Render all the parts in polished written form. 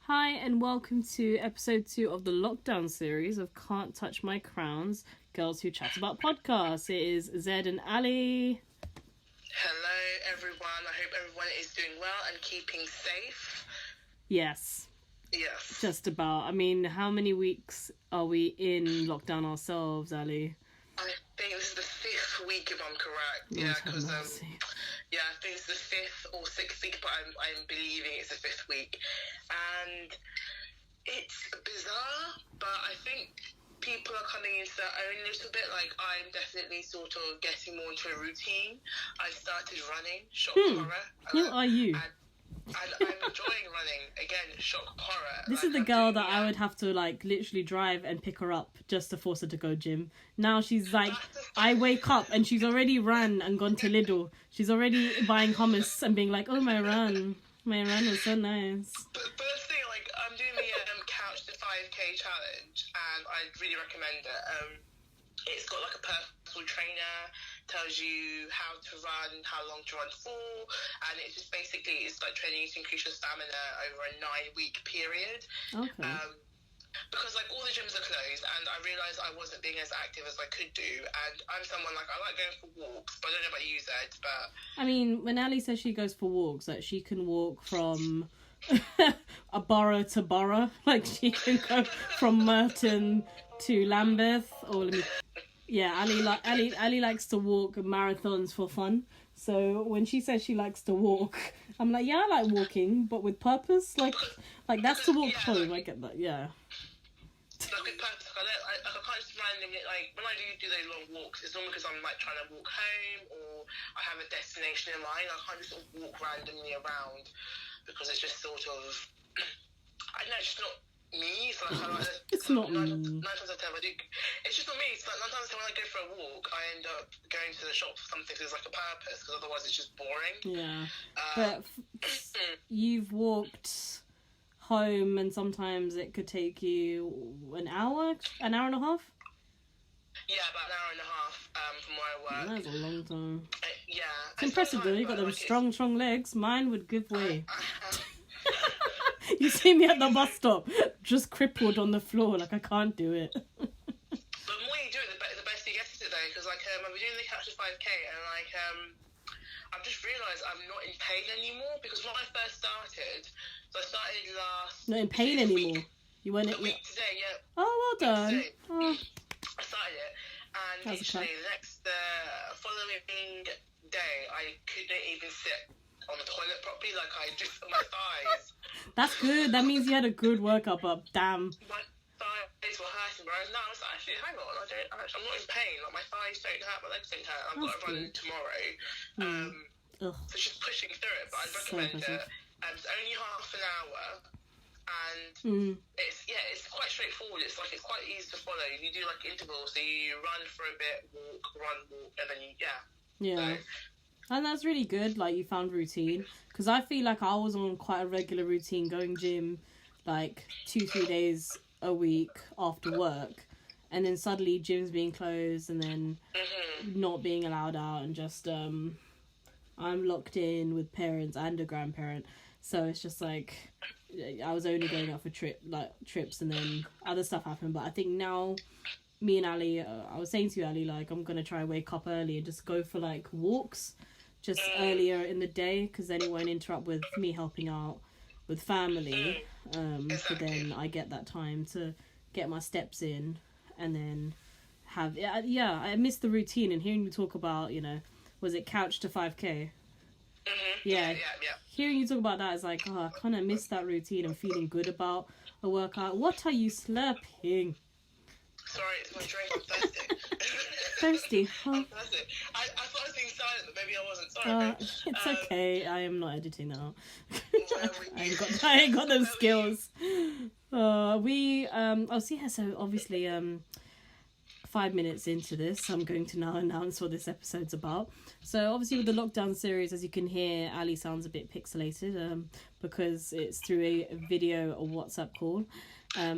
Hi and welcome to episode 2 of the lockdown series of Can't Touch My Crowns, Girls Who Chat About Podcasts. It is Zed and Ali. Hello everyone, I hope everyone is doing well and keeping safe. Yes. Yes. Just about. I mean, how many weeks are we in lockdown ourselves, Ali? I think this is the 5th week if I'm correct. Yeah, because I think it's the 5th or 6th week, but I'm believing it's the 5th week. And it's bizarre, but I think people are coming into their own a little bit. Like, I'm definitely sort of getting more into a routine. I started running, shock horror. Who are you? And I'm enjoying running. Again, shock horror. This is the girl that I would have to, like, literally drive and pick her up just to force her to go gym. Now she's like, I wake up and she's already ran and gone to Lidl. She's already buying hummus and being like, oh, my run was so nice. But the thing, like, I'm doing the Couch to 5K challenge, and I'd really recommend it. It's got like a personal trainer, tells you how to run, how long to run for, and it's just basically, it's like training you to increase your stamina over a 9-week period. Okay. Because like all the gyms are closed, and I realised I wasn't being as active as I could do, and I'm someone like, I like going for walks, but I don't know about you, Zed, but... I mean, when Ali says she goes for walks, like, she can walk from a borough to borough, like, she can go from Merton to Lambeth, or Ali likes to walk marathons for fun. So when she says she likes to walk, I'm like, yeah, I like walking, but with purpose. Like that's to walk home. I get that, yeah. Like with purpose, I can't just randomly, like, when I do those long walks, it's normally because I'm like trying to walk home or I have a destination in mind. I can't just sort of walk randomly around because it's just sort of, I don't know, it's just not me. So it's not me. 9 times out of 10 I do. It's just not me. It's like 9 times out of 10 when I go for a walk, I end up going to the shop for something because there's like a purpose, because otherwise it's just boring. Yeah. But you've walked home and sometimes it could take you an hour and a half? Yeah, about an hour and a half from where I work. That's a long time. Yeah. It's impressive though, you got them strong legs. Mine would give way. You see me at the bus stop, just crippled on the floor, like I can't do it. But the more you do it, the better you get at it though, because like I've been doing the Couch to 5K, and like I've just realised I'm not in pain anymore, because when I first started, so I started last... Not in pain anymore? You weren't... A week today, yeah. Oh, well done. Oh. I started it, and literally the following day, I couldn't even sit on the toilet properly, like I just, my thighs. That's good, that means you had a good workout, but damn. My thighs were hurting, whereas now it's actually, hang on, I'm not in pain, like my thighs don't hurt, my legs don't hurt, I've got to run tomorrow. So just pushing through it, but I'd recommend it. It's only half an hour, and it's quite straightforward. It's quite easy to follow. You do like intervals, so you run for a bit, walk, and then Yeah. And that's really good, like, you found routine. Because I feel like I was on quite a regular routine, going gym, like, 2-3 days a week after work. And then suddenly gyms being closed and then not being allowed out. And just, I'm locked in with parents and a grandparent. So it's just like, I was only going out for trips and then other stuff happened. But I think now... Me and Ali, I was saying to you, Ali, like, I'm going to try and wake up early and just go for, like, walks just earlier in the day, because then it won't interrupt with me helping out with family. So then I get that time to get my steps in and then have... Yeah, I miss the routine, and hearing you talk about, you know, was it Couch to 5K? Yeah. Hearing you talk about that is like, oh, I kind of miss that routine and feeling good about a workout. What are you slurping? Sorry, it's my drink. I'm thirsty. Thirsty? Oh. I'm thirsty. I thought I was being silent, but maybe I wasn't. Sorry. It's okay. I am not editing that out. I ain't got those skills. So obviously 5 minutes into this, I'm going to now announce what this episode's about. So obviously with the lockdown series, as you can hear, Ali sounds a bit pixelated because it's through a video or WhatsApp call. We are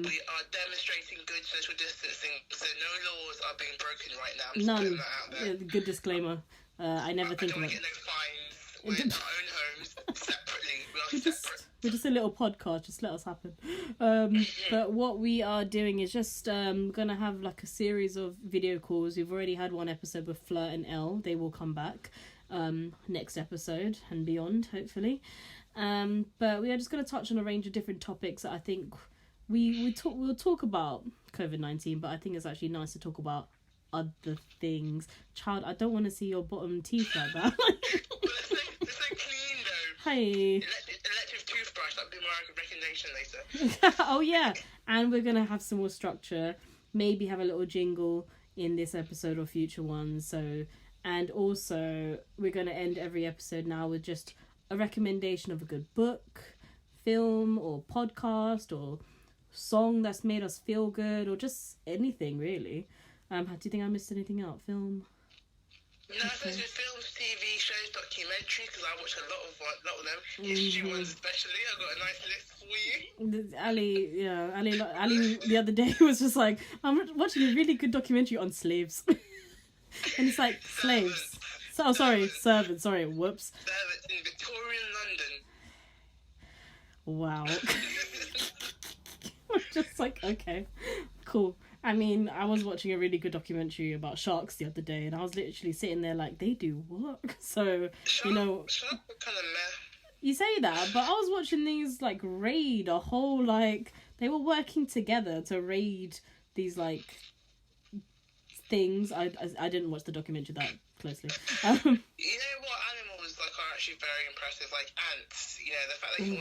demonstrating good social distancing, so no laws are being broken right now. I'm None. Yeah, good disclaimer. I never think about it. I don't want to get no fines. We're in our own homes, separately. We are separate. We're just a little podcast. Just let us happen. But what we are doing is just gonna have like a series of video calls. We've already had one episode with Fleur and Elle. They will come back next episode and beyond, hopefully. But we are just gonna touch on a range of different topics that I think we'll talk about COVID-19. But I think it's actually nice to talk about other things. Child, I don't want to see your bottom teeth like that. It's so clean though. Hey. Electric toothbrush, that'd be my recommendation later. Oh yeah, and we're gonna have some more structure. Maybe have a little jingle in this episode or future ones. So, and also we're gonna end every episode now with just a recommendation of a good book, film, or podcast, or song that's made us feel good, or just anything really. Do you think I missed anything out? Film? No, okay. Just films, TV shows, documentary, because I watch a lot of them. History ones especially. I got a nice list for you. Ali the other day was just like, I'm watching a really good documentary on slaves. And it's like, slaves. Servants. Sorry, whoops. Servants in Victorian London. Wow. I'm just like, okay, cool. I mean, I was watching a really good documentary about sharks the other day, and I was literally sitting there like, they do what? So, Sharks are kind of meh. You say that, but I was watching these, like, raid a whole, like, they were working together to raid these, like, things. I didn't watch the documentary that closely. You know what animals, like, are actually very impressive? Like ants, you know, the fact they can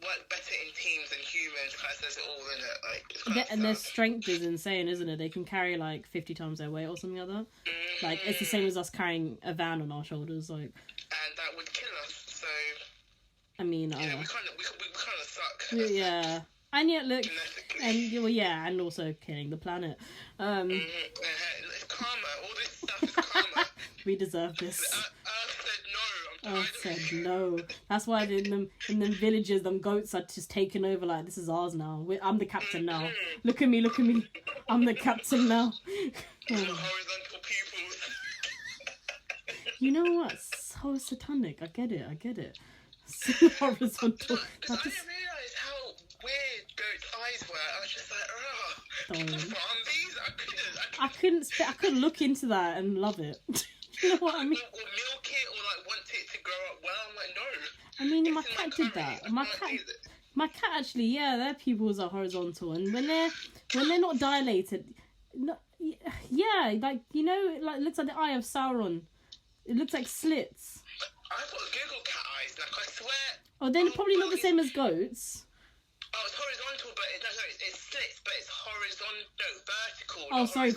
work better in teams than humans kind of says it all, isn't it? Like, and their strength is insane, isn't it? They can carry like 50 times their weight or something like that. Like, it's the same as us carrying a van on our shoulders, like. And that would kill us. So. I mean, we kind of suck. Yeah, and yet look, and also killing the planet. It's karma. All this stuff is karma. We deserve this. Earth said no. That's why in them villages, them goats are just taking over. Like, this is ours now. I'm the captain now. Look at me. I'm the captain now. Horizontal pupils. You know what? So satanic. I get it. So horizontal. I didn't realise how weird goats' eyes were. I was just like, can I farm these? I couldn't look into that and love it. You know what I mean? Or milk it, or like want it to grow up well. I'm like, no. I mean, my cat did that. My cat actually, their pupils are horizontal, and when they're not dilated, like, you know, it looks like the eye of Sauron. It looks like slits. I've got Google cat eyes, like, I swear. Oh, they're probably not the same as goats. Oh, it's horizontal, but it's slits, but it's vertical. Oh, sorry,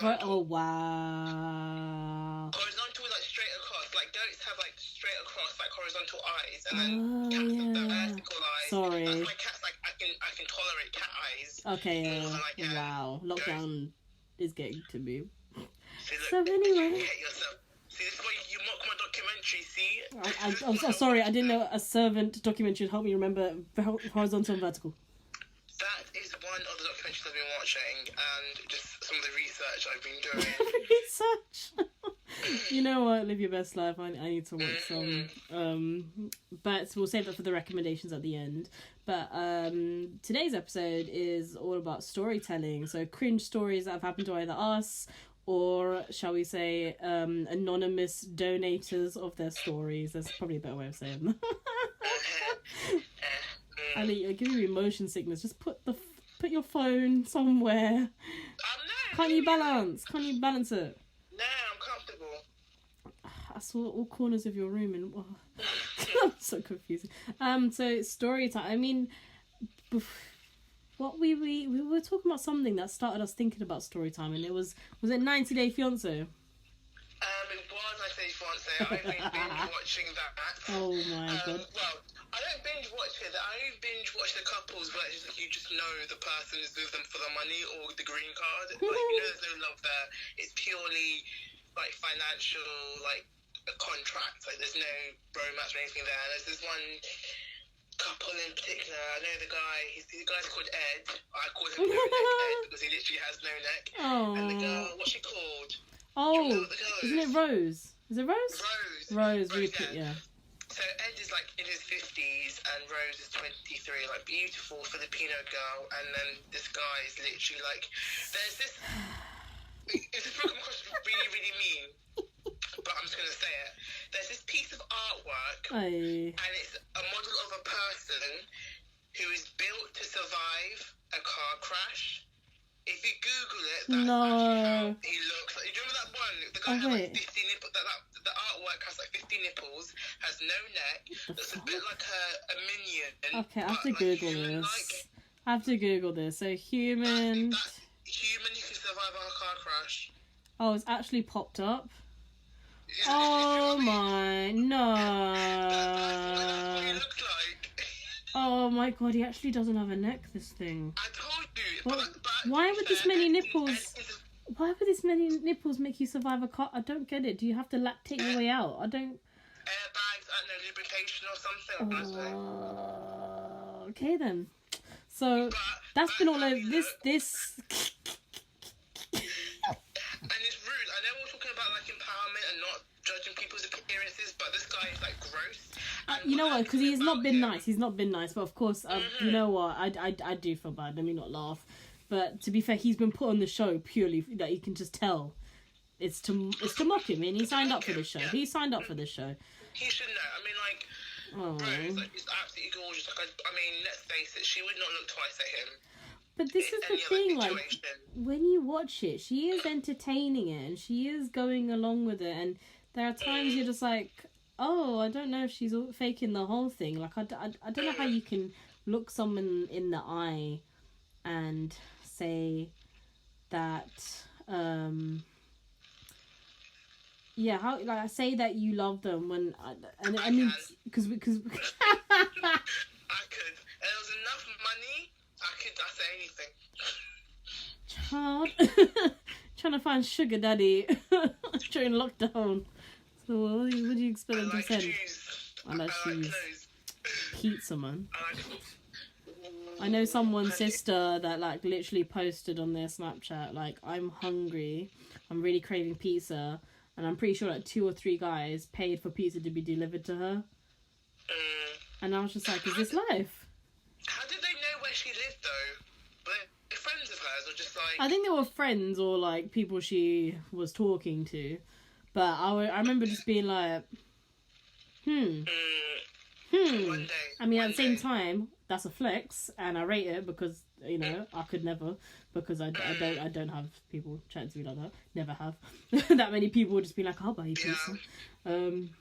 wow. Horizontal is like straight across. Like, goats have like straight across, like horizontal eyes, and then cats have the vertical eyes. Sorry. That's why cats, like, I can tolerate cat eyes. Okay, Like, wow. Lockdown is getting to me. So anyway. See, this is why you mock my documentary, see? I'm sorry, I didn't know a servant documentary would help me remember horizontal and vertical. That is one of the documentaries I've been watching, and just some of the research I've been doing. Research? You know what? Live your best life. I need to watch some. But we'll save that for the recommendations at the end. But today's episode is all about storytelling. So cringe stories that have happened to either us, or shall we say anonymous donators of their stories. That's probably a better way of saying that. Ali, you're giving me motion sickness. Just put your phone somewhere. Can't you balance it? No, I'm comfortable. I saw all corners of your room and I'm so confusing. So story time. I mean, what we were talking about something that started us thinking about story time, and was it 90 Day Fiancé? It was 90 Day Fiancé. I've been binge watching that. Oh my god. Well, I don't binge watch it. I only binge watch the couples where you just know the person is with them for the money or the green card. Like, you know, there's no love there. It's purely like financial, like a contract. Like, there's no romance or anything there. And there's this one couple in particular. I know the guy. The guy's called Ed. I call him No Neck Ed because he literally has no neck. Oh. And the girl, what's she called? Oh, isn't it Rose? Is it Rose? Rose, really cute, yeah. So Ed is like in his 50s and Rose is 23, like beautiful Filipino girl, and then this guy is literally like, there's this, it's just come across really, really mean, but I'm just going to say it. There's this piece of artwork, and it's a model of a person who is built to survive a car crash. If you Google it, that's actually how he looks. Like, do you remember that one? The guy has like 50 nipples. The artwork has like 50 nipples, has no neck, looks a bit like a minion. Okay, I have to Google this. I have to Google this. So human... human who can survive a car crash. Oh, it's actually popped up. Oh my, no. That's what he looks like. Oh my god, he actually doesn't have a neck, this thing. I told you. Well, why would this many nipples... Why would this many nipples make you survive a car? I don't get it. Do you have to lactate your way out? I don't... Airbags, I don't know, lubrication or something. Okay then. So, that's been all over... This... And it's rude. I know we're talking about like empowerment and not judging people's appearances, but this guy is like gross. You know what? Because he's not been nice. He's not been nice. But of course, you know what? I do feel bad. Let me not laugh. But to be fair, he's been put on the show purely that you can just tell it's to mock him. And he signed up for the show. Yeah. He signed up for the show. He should know. I mean, like, Rose, like, is absolutely gorgeous. Like, I mean, let's face it, she would not look twice at him. But this is the thing, like, when you watch it, she is entertaining it and she is going along with it. And there are times you're just like, oh, I don't know if she's faking the whole thing. Like, I don't know how you can look someone in the eye and say that, yeah, how, like, I say that you love them when, I mean, because I could. If there was enough money, I say anything. Child, trying to find sugar daddy during lockdown. So what do you expect them to send? I like shoes. Pizza, man. I know someone's sister that like literally posted on their Snapchat like, I'm hungry, I'm really craving pizza, and I'm pretty sure like 2 or 3 guys paid for pizza to be delivered to her. And I was just like, is this life? How did they know where she lived though? Were they friends of hers or just like... I think they were friends or like people she was talking to. But I remember just being like, One day, I mean, at the same time, that's a flex, and I rate it because, you know, I could never, because I don't have people chatting to me like that. Never have. That many people would just be like, I'll buy you pizza.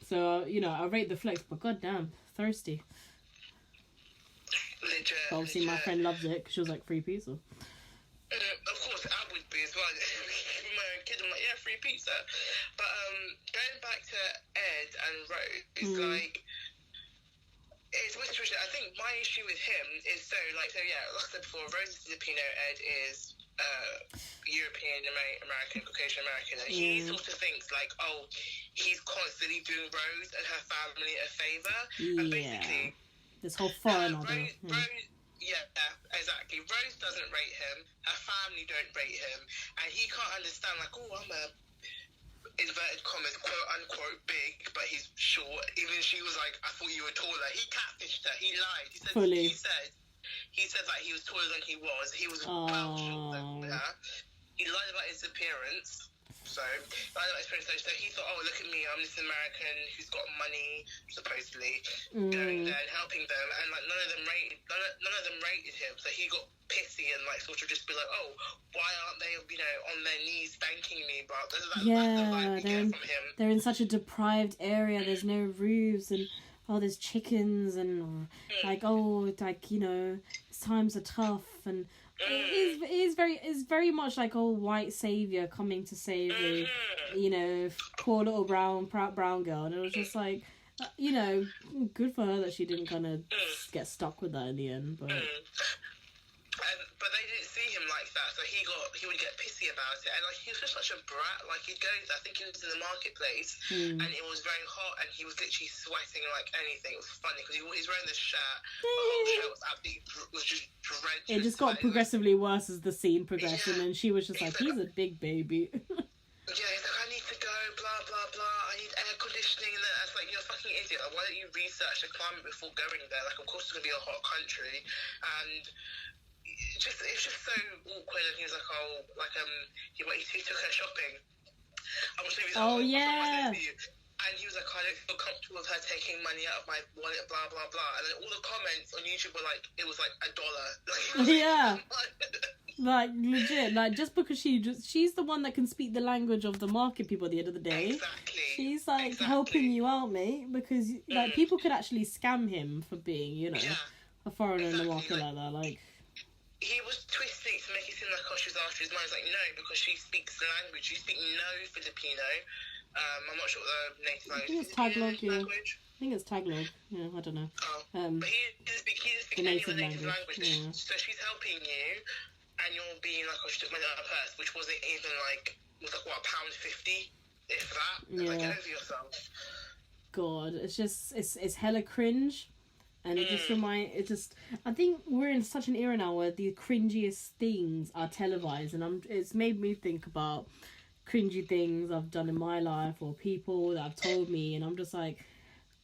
So, you know, I rate the flex, but goddamn, thirsty. Legit. Obviously, my friend loves it because she was like, free pizza. Of course, I would be as well. With my own kid, I'm like, yeah, free pizza. But going back to Ed and Rose, it's like, it's a situation. I think my issue with him is like I said before, Rose is Filipino, Ed is European American, Caucasian American, and he sort of thinks like, oh, he's constantly doing Rose and her family a favour, and basically this whole foreign Rose, yeah, exactly. Rose doesn't rate him, her family don't rate him, and he can't understand like, oh, I'm a inverted commas, quote unquote big, but he's short. Even she was like, I thought you were taller. He catfished her. He lied. He said he said that he was taller than he was. He was well shorter than her. He lied about his appearance. So he thought, oh, look at me, I'm this American who's got money, supposedly, going there and helping them, and like none of them rated him. So he got pissy and like sort of just be like, oh, why aren't they, you know, on their knees thanking me? But that's the vibe we get from him. They're in such a deprived area. There's no roofs and there's chickens and like, oh, like, you know, times are tough and. It is very much like white savior coming to save the, you know, poor little brown girl, and it was just like, you know, good for her that she didn't kind of get stuck with that in the end, but. But they didn't see him like that, so he would get pissy about it, and like he was just such a brat. Like he'd go, I think he was in the marketplace, and it was very hot, and he was literally sweating like anything. It was funny because he was wearing this shirt. The whole shirt was just drenched. It just got progressively worse as the scene progressed, and she was just like, he's a big baby. Yeah, he's like, I need to go, blah, blah, blah, I need air conditioning, and then I was like, you're a fucking idiot, Like, why don't you research the climate before going there? Like, of course it's going to be a hot country, and it's just so awkward. And he was like, oh, like, he took her shopping. I was like, oh, yeah. And he was like, I don't feel comfortable with her taking money out of my wallet, blah, blah, blah. And then all the comments on YouTube were like, it was like $1. Yeah. Like, legit. Like, just because she's the one that can speak the language of the market people at the end of the day. Exactly. She's, like, helping you out, mate. Because, like, people could actually scam him for being, you know, a foreigner in the market like that. Like, he was twisting to make it seem like, oh, she was after his mind. It's like, no, because she speaks the language. You speak no Filipino. I'm not sure what the native language is. I think it's Tagalog, I think it's Tagalog. Yeah, I don't know. But he doesn't speak any of the native language. Yeah. So she's helping you, and you're being like, oh, she took money out of her purse, which wasn't even like, was like, what, £1.50? If that. Yeah. Like, get over yourself. God, it's just, it's hella cringe. And it just I think we're in such an era now where the cringiest things are televised, and it's made me think about cringy things I've done in my life or people that have told me, and I'm just like,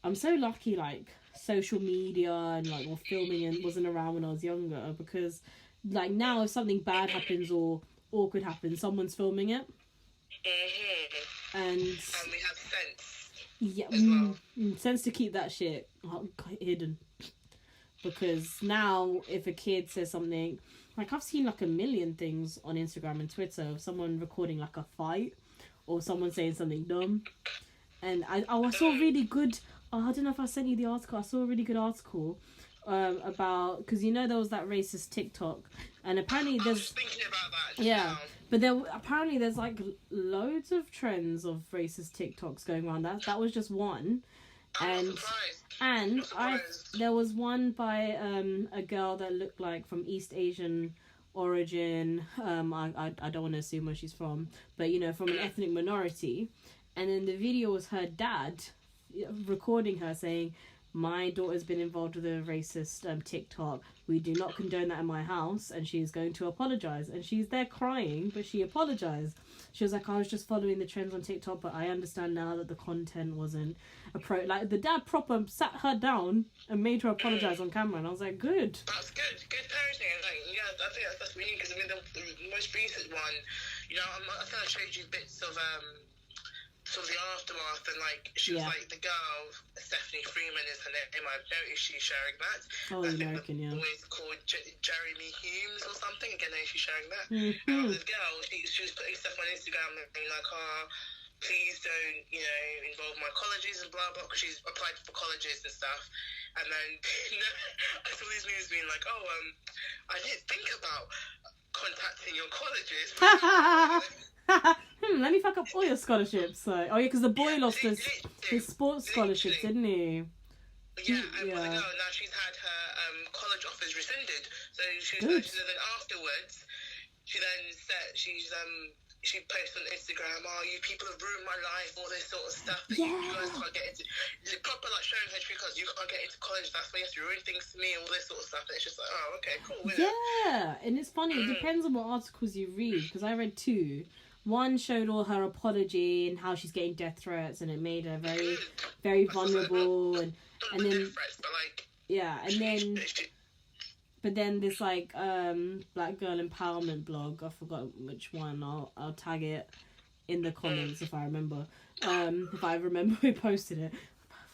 I'm so lucky like social media and like or filming and wasn't around when I was younger, because like now if something bad happens or awkward happens, someone's filming it. And we have sense. Yeah, sense to keep that shit hidden. Because now, if a kid says something, like I've seen like a million things on Instagram and Twitter of someone recording like a fight or someone saying something dumb. And I saw a really good, I don't know if I sent you the article, I saw a really good article about, because you know there was that racist TikTok, and apparently there's... I was thinking about that. Yeah, but apparently there's like loads of trends of racist TikToks going around. That was just one. And there was one by a girl that looked like from East Asian origin. I don't want to assume where she's from, but you know, from an ethnic minority. And then the video was her dad recording her saying, "My daughter's been involved with a racist TikTok. We do not condone that in my house, and she is going to apologise." And she's there crying, but she apologised. She was like, "I was just following the trends on TikTok, but I understand now that the content wasn't like the dad proper sat her down and made her apologise on camera." And I was like, good. That's good. Good parenting. And like, yeah, I think that's really, because I mean the most recent one, you know, I think I showed you bits of sort of the aftermath, and like she was like, the girl Stephanie Freeman is her name. I've noticed she's sharing that. Oh, I think American, the boy's called Jeremy Humes or something. Again, I know she's sharing that. Mm-hmm. And the girl, she was putting stuff on Instagram and being like, please don't, you know, involve my colleges and blah blah, because she's applied for colleges and stuff. And then I saw these news being like, I didn't think about contacting your colleges. Let me fuck up all your scholarships. So, because the boy lost his sports scholarships, didn't he? Yeah, and the girl, now she's had her college offers rescinded. So she then afterwards, she then said she posted on Instagram, you people have ruined my life, all this sort of stuff. That you guys can't get into. Proper like showing her true colours. You can't get into college. That's why you have to ruin things to me. All this sort of stuff. And it's just like, okay, cool. Yeah, and it's funny. It depends on what articles you read, because I read two. One showed all her apology and how she's getting death threats, and it made her very, very vulnerable. And then but then this like black girl empowerment blog, I forgot which one. I'll tag it in the comments if I remember. If I remember who posted it.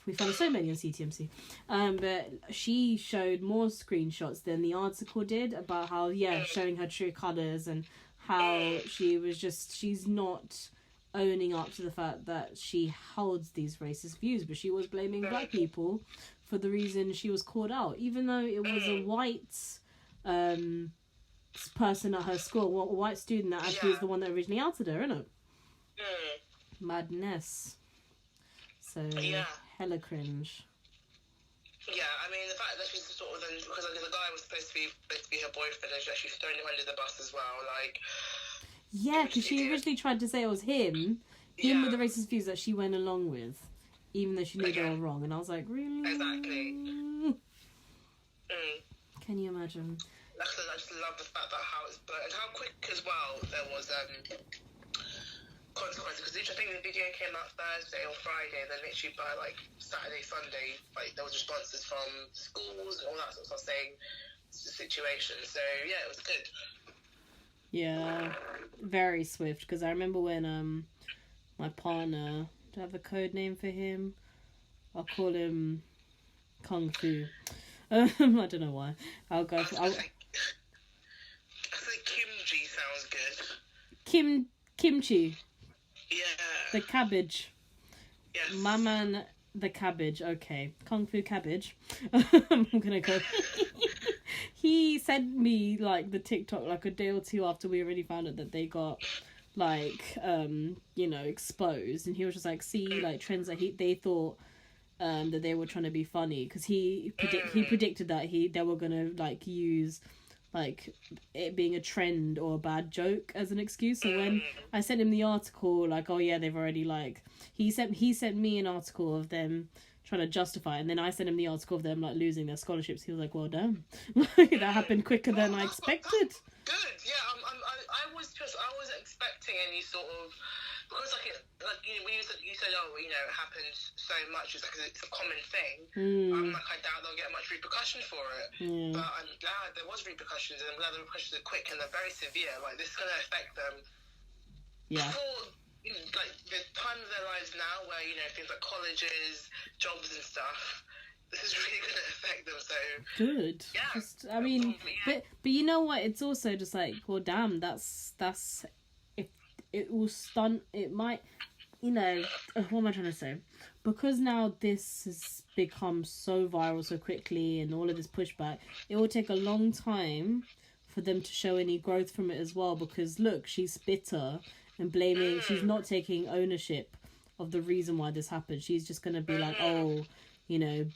We found so many on CTMC. But she showed more screenshots than the article did about how showing her true colours, and how she's not owning up to the fact that she holds these racist views, but she was blaming black people for the reason she was called out, even though it was a white person at her school, a white student that actually is the one that originally outed her, isn't it? Madness. So, hella cringe. Yeah, I mean, the fact that she's sort of then, because the guy was supposed to be her boyfriend, and she's thrown him under the bus as well, like... Yeah, because she originally tried to say it was him with the racist views that she went along with, even though she knew they were wrong, and I was like, really? Exactly. Can you imagine? Like I just love the fact that how it's burnt, and how quick as well there was, consequences, because I think the video came out Thursday or Friday, and then literally by like Saturday, Sunday, like there was responses from schools and all that sort of stuff saying it's the situation. So yeah, it was good. Yeah, very swift. Because I remember when my partner, do I have a code name for him? I'll call him Kung Fu. I don't know why. I'll go. I think Kimchi sounds good. Kimchi. Yeah. The cabbage. Yes. My man, the cabbage. Okay, Kung Fu cabbage. I'm gonna go. He sent me like the TikTok like a day or two after we already found out that they got like exposed, and he was just like, see, like trends that they thought that they were trying to be funny, because he predicted that they were gonna like use like it being a trend or a bad joke as an excuse. So when I sent him the article, like, oh yeah, they've already like he sent me an article of them trying to justify it, and then I sent him the article of them like losing their scholarships. He was like, well done. That happened quicker than I expected. Good, yeah. I wasn't expecting any sort of, because when you said oh it happens so much, it's like it's a common thing. I'm like, I doubt they'll get much repercussion for it. But I'm glad there was repercussions, and I'm glad the repercussions are quick and they're very severe. Like, this is gonna affect them. Yeah. Before, like the time of their lives now, where things like colleges, jobs, and stuff. This is really going to affect them. So good. Yeah. Just, I mean, but you know what? It's also just like, well, damn. That's if it will stunt. It might, what am I trying to say? Because now this has become so viral so quickly, and all of this pushback, it will take a long time for them to show any growth from it as well. Because look, she's bitter and blaming. She's not taking ownership of the reason why this happened. She's just gonna be like, oh,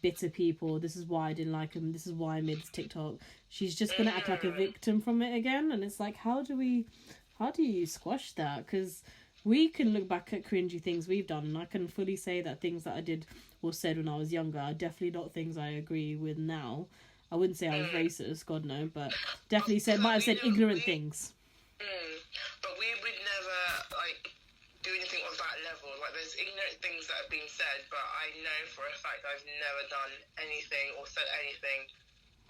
bitter people, this is why I didn't like him, this is why I made this TikTok. She's just gonna act like a victim from it again. And it's like, how do you squash that? Because we can look back at cringy things we've done, and I can fully say that things that I did or said when I was younger are definitely not things I agree with now. I wouldn't say I was racist, God no, but definitely might have said ignorant things. But we would never do anything on that level. Like, there's ignorant things that have been said, but I know for a fact I've never done anything or said anything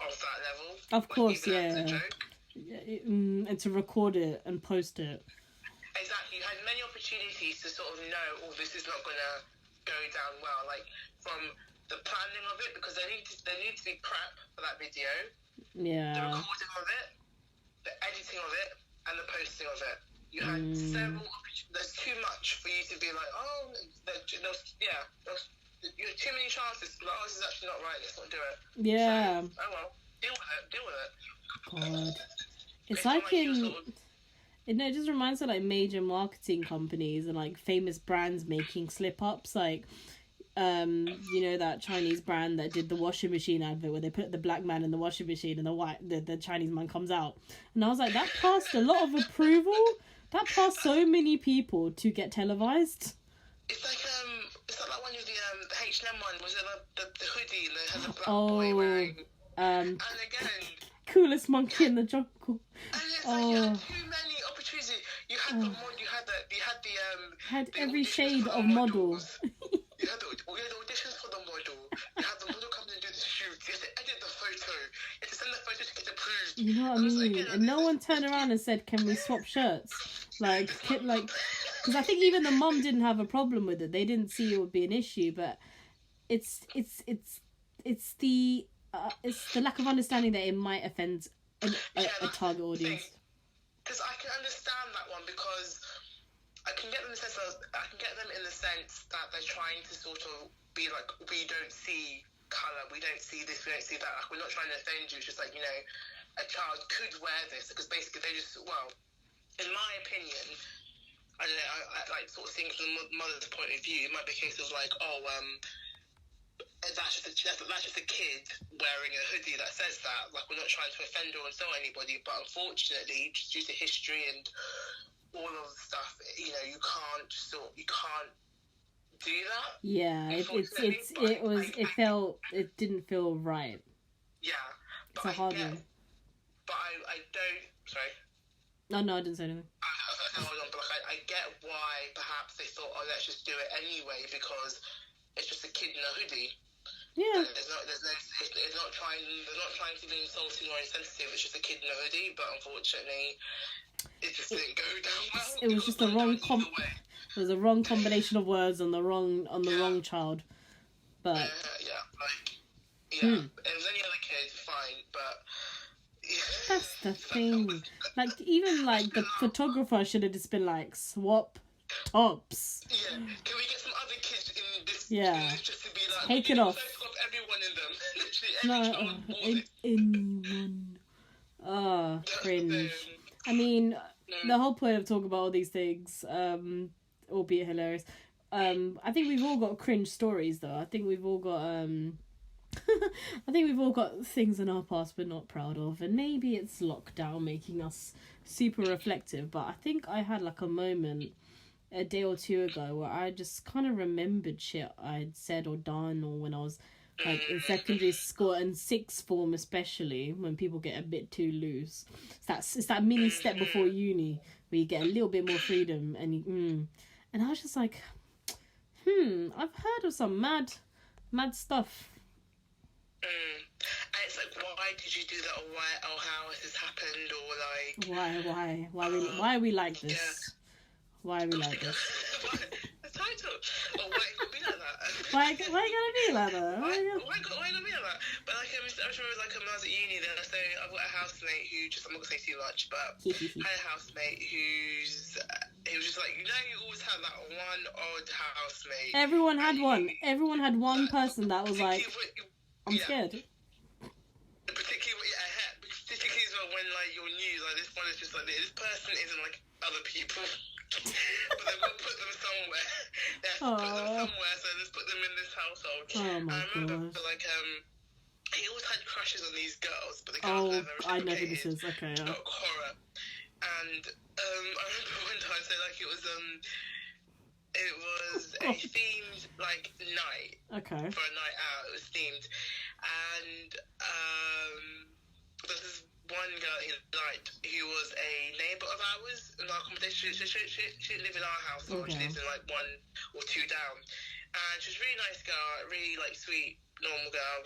of that level. Of course, yeah. And to record it and post it. Exactly. You had many opportunities to sort of know, this is not going to go down well. Like, from the planning of it, because there needs to be prep for that video. Yeah. The recording of it, the editing of it, and the posting of it. You had several opportunities. There's too much for you to be like, you have too many chances. Like, this is actually not right. Let's not do it. Yeah. So, oh well, deal with it. God. It's like it just reminds me of like major marketing companies and like famous brands making slip ups. Like, that Chinese brand that did the washing machine advert where they put the black man in the washing machine and the Chinese man comes out. And I was like, that passed a lot of approval. That passed so many people to get televised. It's like that one of the H&M one. Was it the hoodie that has a black boy wearing? And again, coolest monkey in the jungle. And it's like you had too many opportunities. You had the mod. You had every shade of models. You had the auditions for the model. You had the model come and do the shoot. You had to edit the photo. You had to send the photo to get approved. You know what I mean? And no one turned around and said, "Can we swap shirts?" Because I think even the mom didn't have a problem with it. They didn't see it would be an issue, but it's the lack of understanding that it might offend a target audience. Because I can understand that one, because I can get them in the sense that they're trying to sort of be like, we don't see colour, we don't see this, we don't see that. Like, we're not trying to offend you. It's just like, a child could wear this, because basically they just, well, in my opinion, I don't know, I like sort of think from the mother's point of view, it might be a case of like, that's just a kid wearing a hoodie that says that. Like, we're not trying to offend or insult anybody, but unfortunately, just due to history and all of the stuff, you can't do that. Yeah, it didn't feel right. Yeah, it's a hard one. But I don't. Sorry. No, I didn't say anything. I held on, but like I get why perhaps they thought, oh, let's just do it anyway because it's just a kid in a hoodie. Yeah. It's not trying to be insulting or insensitive. It's just a kid in a hoodie, but unfortunately, it just didn't go down well. It was just the wrong It was a wrong combination of words on the wrong wrong child. But if it was any other kid, fine. But that's the thing. Like even like the photographer should have just been like, swap tops. Yeah. Can we get some other kids in this? Yeah. In this just to be like, take it off. Everyone in them. Literally, anyone. Oh, cringe. I mean, the whole point of talking about all these things, albeit hilarious. I think we've all got cringe stories, though. I think we've all got things in our past we're not proud of, and maybe it's lockdown making us super reflective. But I think I had like a moment a day or two ago where I just kind of remembered shit I'd said or done, or when I was like in secondary school and sixth form, especially when people get a bit too loose. It's that mini step before uni where you get a little bit more freedom, and I was just like, I've heard of some mad stuff. And it's like, why did you do that, or how has this happened, or like why are we like this? Yeah. Why are we like this? The title. Or why it could be like that? Why you gotta be like that? Why gotta be like that? But like I remember like when I was at uni then, so I've got a housemate who I'm not gonna say too much, but I had a housemate he was just like, you always have that one odd housemate. Everyone had one. Everyone had one person that was like, I'm scared. Particularly as well when like you're new, like this one is just like this person isn't like other people. But they've got to put them somewhere. They have to put them somewhere, so let's put them in this household. Oh my I remember, like, he always had crushes on these girls, but the Oh, girls never I know who this is. Okay, yeah. Horror. And I remember one time, so like it was a themed like night. Okay. For a night out, it was themed, and there's this one girl he liked who was a neighbour of ours in our accommodation. She didn't live in our house, or she lived in like one or two down. And she was a really nice girl, really like sweet, normal girl.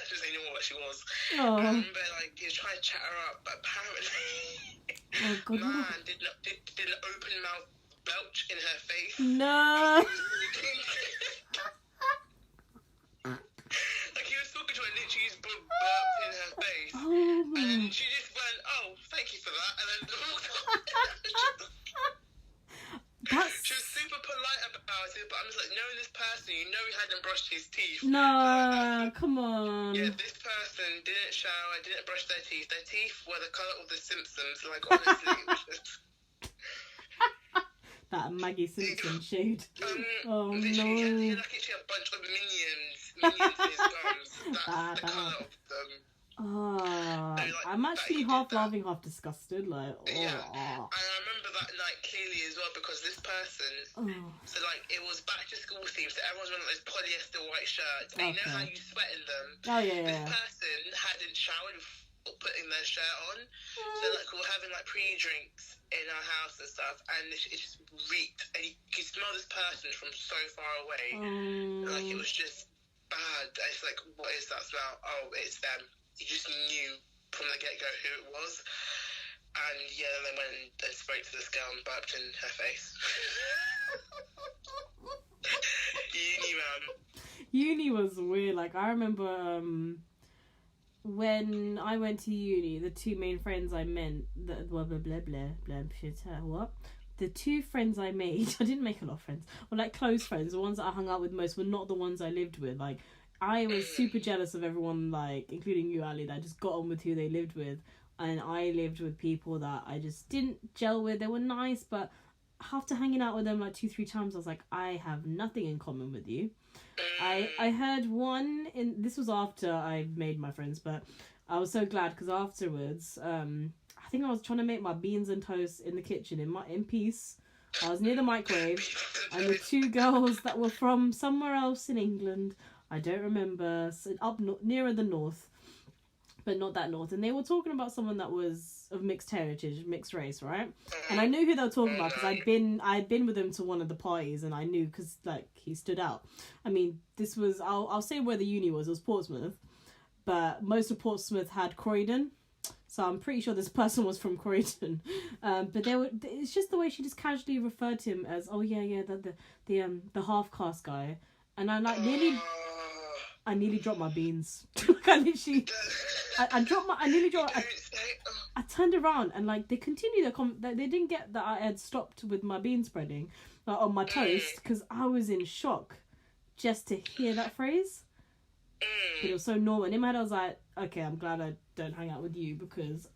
Just say normal like she was. But like he was trying to chat her up, but apparently man did an open mouth belch in her face. No. Like he was talking to her, literally just burped in her face. And then she just went, oh, thank you for that, and then walked off. She was super polite about it, but I'm just like, knowing this person, he hadn't brushed his teeth. No, come on. Yeah, this person didn't shower, didn't brush their teeth. Their teeth were the colour of the Simpsons. Like, honestly, it was just... That Maggie Simpson shade. Oh, literally, no. He had like actually a bunch of minions in his gums. That's the colour of them. I'm actually half laughing, half disgusted. Like, yeah. And I remember that night clearly as well because this person, so like it was back to school theme, so everyone's wearing like those polyester white shirts, and you know how you sweat in them. Oh yeah. This person hadn't showered before putting their shirt on, so like we were having like pre-drinks in our house and stuff, and it just reeked, and you could smell this person from so far away. Like it was just bad. It's like, what is that smell? Oh, it's them. You just knew from the get-go who it was. And yeah, then they went and spoke to this girl and burped in her face. Uni, man. Uni was weird. Like, I remember when I went to uni, the two main friends I met, the two friends I made, I didn't make a lot of friends, or like close friends, the ones that I hung out with most were not the ones I lived with. Like, I was super jealous of everyone, like, including you, Ali, that just got on with who they lived with. And I lived with people that I just didn't gel with. They were nice, but after hanging out with them like 2-3 times, I was like, I have nothing in common with you. I heard one, this was after I made my friends, but I was so glad because afterwards, I think I was trying to make my beans and toast in the kitchen in peace. I was near the microwave, and the two girls that were from somewhere else in England, I don't remember, nearer the north, but not that north. And they were talking about someone that was of mixed heritage, mixed race, right? And I knew who they were talking about because I'd been with him to one of the parties, and I knew because like he stood out. I mean, this was I'll say where the uni was. It was Portsmouth, but most of Portsmouth had Croydon, so I'm pretty sure this person was from Croydon. But it's just the way she just casually referred to him as, oh yeah, the half caste guy, and I like nearly dropped my beans. I literally. I turned around and like they continued they didn't get that I had stopped with my bean spreading on my toast because I was in shock just to hear that phrase. But it was so normal. And in my head I was like, okay, I'm glad I don't hang out with you because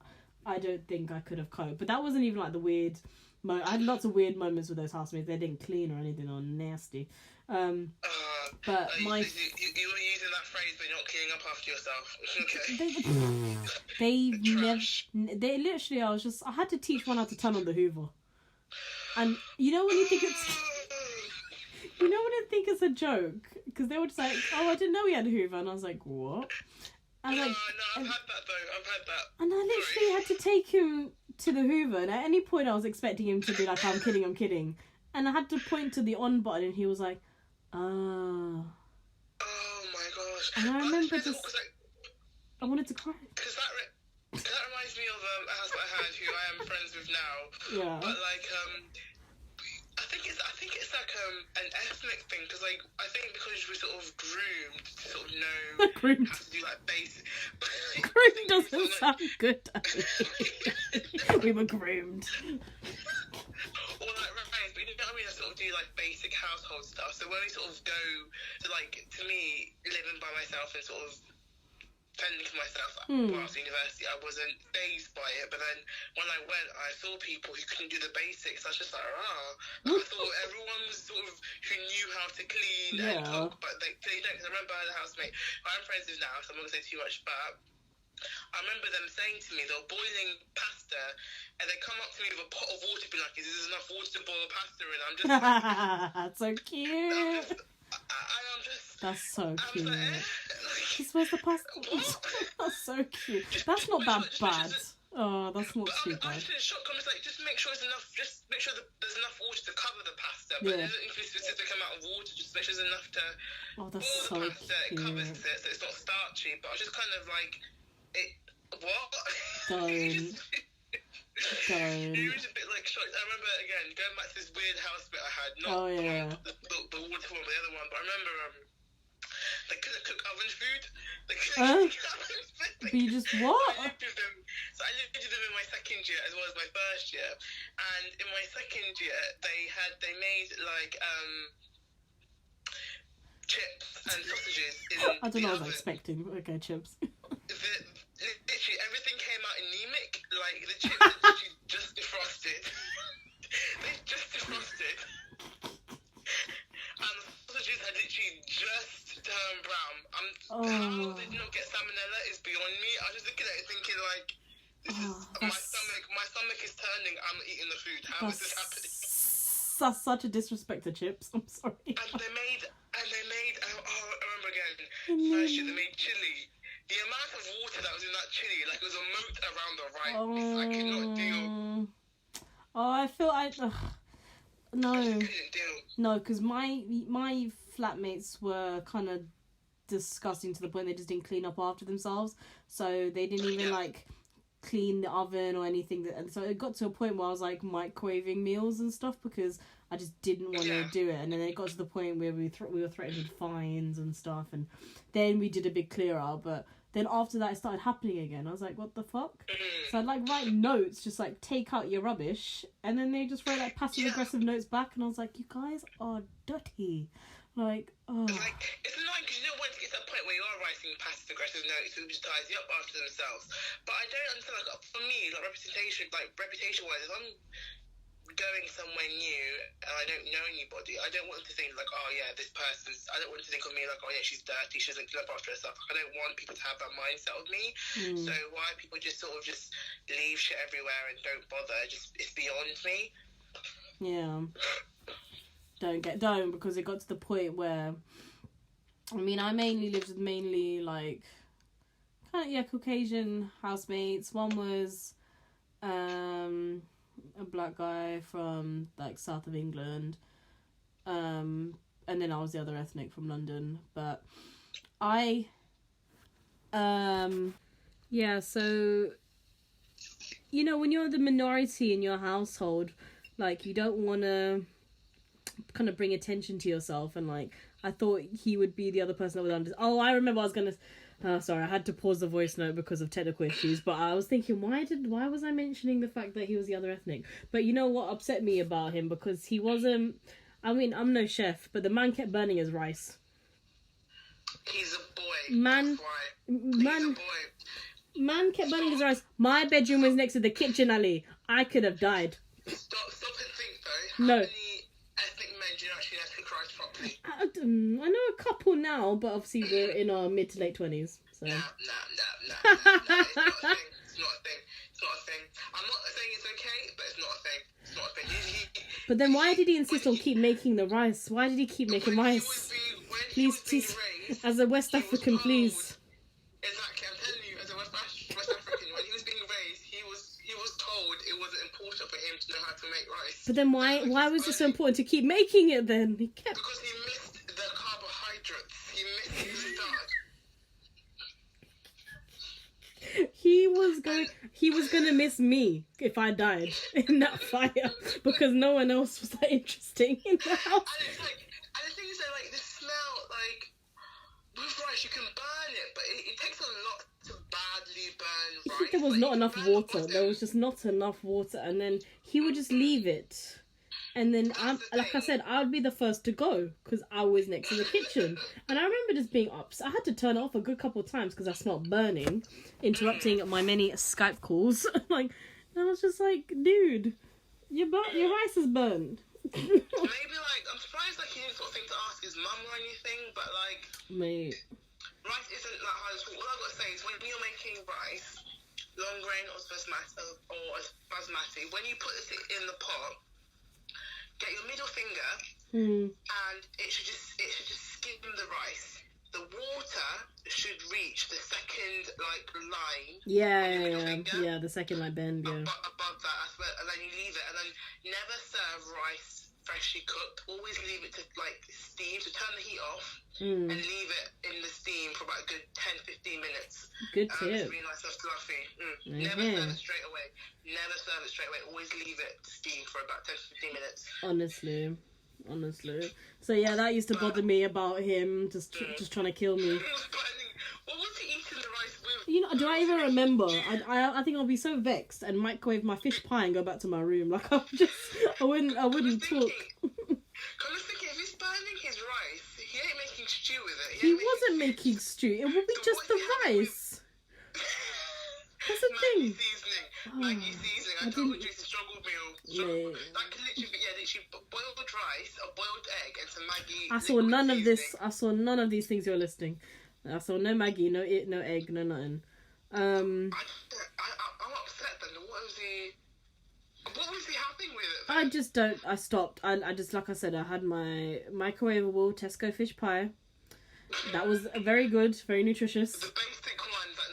I don't think I could have coped. But that wasn't even like the weird I had lots of weird moments with those housemates. They didn't clean or anything or nasty. But you were using that phrase, but you're not cleaning up after yourself. Okay. They literally, I had to teach one how to turn on the Hoover. And you know when you think it's a joke? Because they were just like, oh, I didn't know we had a Hoover. And I was like, what? I've had that. And I literally had to take him to the Hoover. And at any point I was expecting him to be like, I'm kidding. And I had to point to the on button and he was like, oh my gosh. And I remember I wanted to cry. Because that reminds me of a house that I had who I am friends with now. Yeah. But like I think it's like an ethnic thing because like I think because we're sort of groomed to sort of know groomed. how to do like basic. Groomed doesn't sound good. We were groomed. Or like right, but you know what I mean? I sort of do like basic household stuff. So when we sort of go to like, to me, living by myself and sort of fending for myself whilst at university, I wasn't fazed by it. But then when I went, I saw people who couldn't do the basics. I was just like, I thought everyone was sort of who knew how to clean and cook, but they don't. Because I remember I had a housemate who I'm friends with now, so I'm not going to say too much, but I remember them saying to me, they were boiling pasta, and they come up to me with a pot of water, being like, is this enough water to boil pasta in? I'm just like... That's so cute. That's so cute. Just where's the pasta? That's so cute. That's not that bad. Oh, that's not too bad. I'm just in shock. I'm just like, just make sure there's enough. Just make sure that there's enough water to cover the pasta. But there doesn't need to be a specific amount of water. Just make sure there's enough to boil the pasta. It covers it, so it's not starchy. But I was just kind of like, what? Don't. He was a bit like shocked. I remember again going back to this weird house bit I had. Not the water one, but the other one. But I remember they couldn't cook oven food. They couldn't cook oven food. But you just what? So I lived with them in my second year as well as my first year. And in my second year, they made like chips and sausages in I don't know what I was expecting. Okay, chips. Literally everything came out anemic. Like the chips had literally just defrosted. They just defrosted. And the sausages had literally just turned brown. How they did not get salmonella is beyond me. I was just looking at it thinking like, my stomach is turning. I'm eating the food. How is this happening? That's such a disrespect to chips. I'm sorry. And they made. I remember again. First year they made chili. The amount of water that was in that chili, like it was a moat around the rice. I could not deal. I feel no. I just couldn't deal. No, because my flatmates were kind of disgusting to the point they just didn't clean up after themselves. So they didn't even like clean the oven or anything. And so it got to a point where I was like microwaving meals and stuff because I just didn't want to do it. And then it got to the point where we were threatened with fines and stuff. And then we did a big clear out. But then after that, it started happening again. I was like, what the fuck? So I'd like write notes, just like take out your rubbish. And then they just write like passive aggressive notes back. And I was like, you guys are dirty. Like, Like, it's annoying because you don't want to get to that point where you are writing passive aggressive notes who just ties you up after themselves. But I don't understand, like, for me, like, reputation wise, if I'm going somewhere new and I don't know anybody, I don't want to think like, oh yeah, this person's, I don't want to think of me like, oh yeah, she's dirty, she doesn't clean up after herself. I don't want people to have that mindset of me. So why people just sort of just leave shit everywhere and don't bother, it's beyond me. Yeah. Don't, because it got to the point where, I mean, I mainly lived with like kind of, yeah, Caucasian housemates. One was a black guy from like south of England, and then I was the other ethnic from London. But I yeah, so you know, when you're the minority in your household, like, you don't want to kind of bring attention to yourself, and like, I thought he would be the other person that would understand. Oh, I remember I was gonna sorry, I had to pause the voice note because of technical issues, but I was thinking, why was I mentioning the fact that he was the other ethnic? But you know what upset me about him? Because he wasn't, I mean, I'm no chef, but the man kept burning his rice. He's a boy. Man, man kept burning his rice. My bedroom was next to the kitchen, Ali. I could have died. Stop and think though. No. How many ethnic men do you actually know how to cook rice properly? I know a couple now, but obviously we're in our mid to late 20s. So. No. It's not a thing. It's not a thing. I'm not saying it's okay, but it's not a thing. It's not a thing. But then why did he insist on keep making the rice? Why did he keep making rice? Please, as a West African, please. Exactly, I'm telling you, as a West African, when he was being raised, he was told it wasn't important for him to know how to make rice. But then why was it so important to keep making it then? Because he missed the carbohydrates. He missed the starch. He was gonna miss me if I died in that fire, because no one else was that interesting in the house. And the thing is that, like, the smell, like, with rice you can burn it, but it takes a lot to badly burn rice. There was not enough water. There was just not enough water, and then he would just leave it. And then, like I said, I would be the first to go because I was next to the kitchen. And I remember just being upset. I had to turn it off a good couple of times because I smelled burning, interrupting my many Skype calls. Like, and I was just like, dude, your rice is burned. Maybe, like, I'm surprised, like, he didn't sort of think to ask his mum or anything, but, like... Mate. Rice isn't that hard. All I've got to say is when you're making rice, long grain or basmati, when you put it in the pot, get your middle finger and it should just skim the rice. The water should reach the second line. Yeah, the second line bend. Yeah. Above that, and then you leave it, and then never serve rice freshly cooked. Always leave it to like steam. So turn the heat off and leave it in the steam for about a good 10-15 minutes. Good tip. It's really nice and fluffy. Never serve it straight away. Always leave it steam for about 10-15 minutes. Honestly. So yeah, that used to bother me about him, just trying to kill me. What was he eating the rice with? You know, do I even remember? I think I'll be so vexed and microwave my fish pie and go back to my room. Like, I wouldn't talk. I was thinking, if he's burning his rice, he ain't making stew with it. He wasn't making stew. It would be just the rice. That's the thing. Maggie seasoning. I told you it's a struggle meal. Like, literally, boiled rice, a boiled egg, and some Maggie. I saw none of this. I saw none of these things you're listing. I saw no Maggie, no egg, no nothing. I'm upset then. What was he having with it then? I just don't. I stopped. I just, like I said, I had my microwavable Tesco fish pie. That was very good, very nutritious. The basic ones at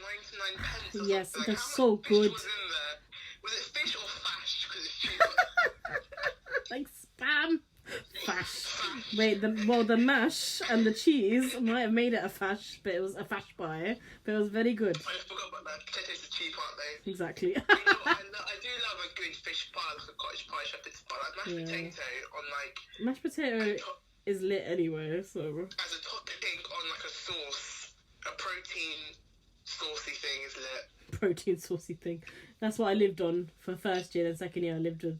99 pence. Yes, like, they're so good. Was in there? Was it fish or fash? Because it's cheaper. Like spam. Fash. Wait, the mash and the cheese might have made it a fash, but it was a fash pie. But it was very good. I forgot about that. Potatoes are cheap, aren't they? Exactly. You know, I do love a good fish pie, like a cottage pie, shepherd's pie, like mashed potato on like. Mashed potato is lit anyway, so. As a topping on like a sauce, a protein saucy thing is lit. Protein saucy thing. That's what I lived on for first year. Then second year I lived with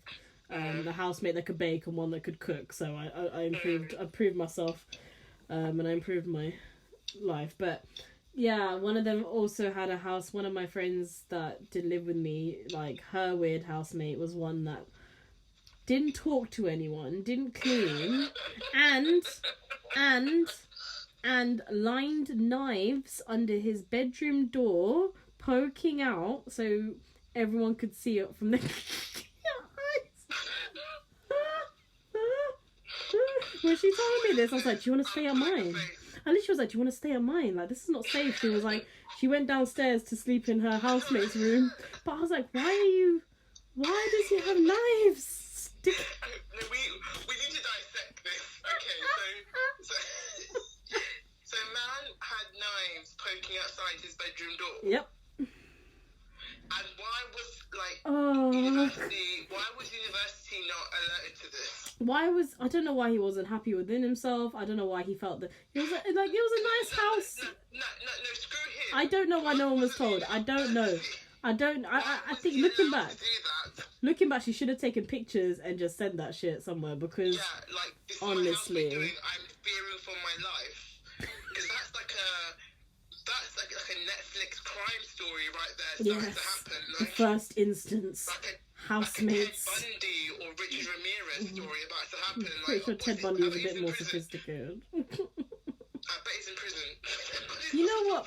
the housemate that could bake and one that could cook. So I improved myself, and I improved my life. But yeah, one of them also had a house. One of my friends that did live with me, like her weird housemate was one that didn't talk to anyone, didn't clean, and lined knives under his bedroom door, poking out so everyone could see it from the eyes. When she told me this, I was like, do you want to stay at mine? And she was like, do you want to stay at mine? Like, this is not safe. She was like, She went downstairs to sleep in her housemate's room. But I was like, why does he have knives? No, we need to dissect this. Okay, so man had knives poking outside his bedroom door. Yep. And why was university not alerted to this? I don't know why he wasn't happy within himself. I don't know why he felt that it was a nice house. No, screw him. I don't know why no one was told. I don't know. I think looking back, she should have taken pictures and just sent that shit somewhere because this is honestly, my house doing, I'm fearing for my life. Because that's like a Netflix crime story right there. Starting to happen. The first instance. Housemates. Like a Ted Bundy or Richard Ramirez story about to happen. I'm pretty sure Ted Bundy was a bit more sophisticated. I bet he's in prison. You know what?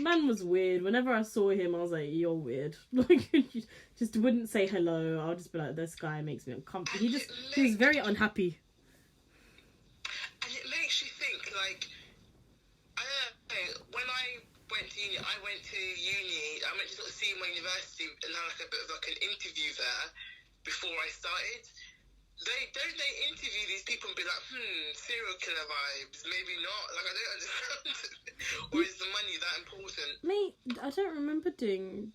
Man was weird. Whenever I saw him, I was like, "You're weird." Like, you just wouldn't say hello. I'll just be like, "This guy makes me uncomfortable." He was very unhappy. And it makes you think, like, I don't know. When I went to uni, I went to sort of see my university and had like a bit of like an interview there before I started. They interview these people and be like, serial killer vibes, maybe not. Like, I don't understand. Or is the money that important? Mate, I don't remember doing.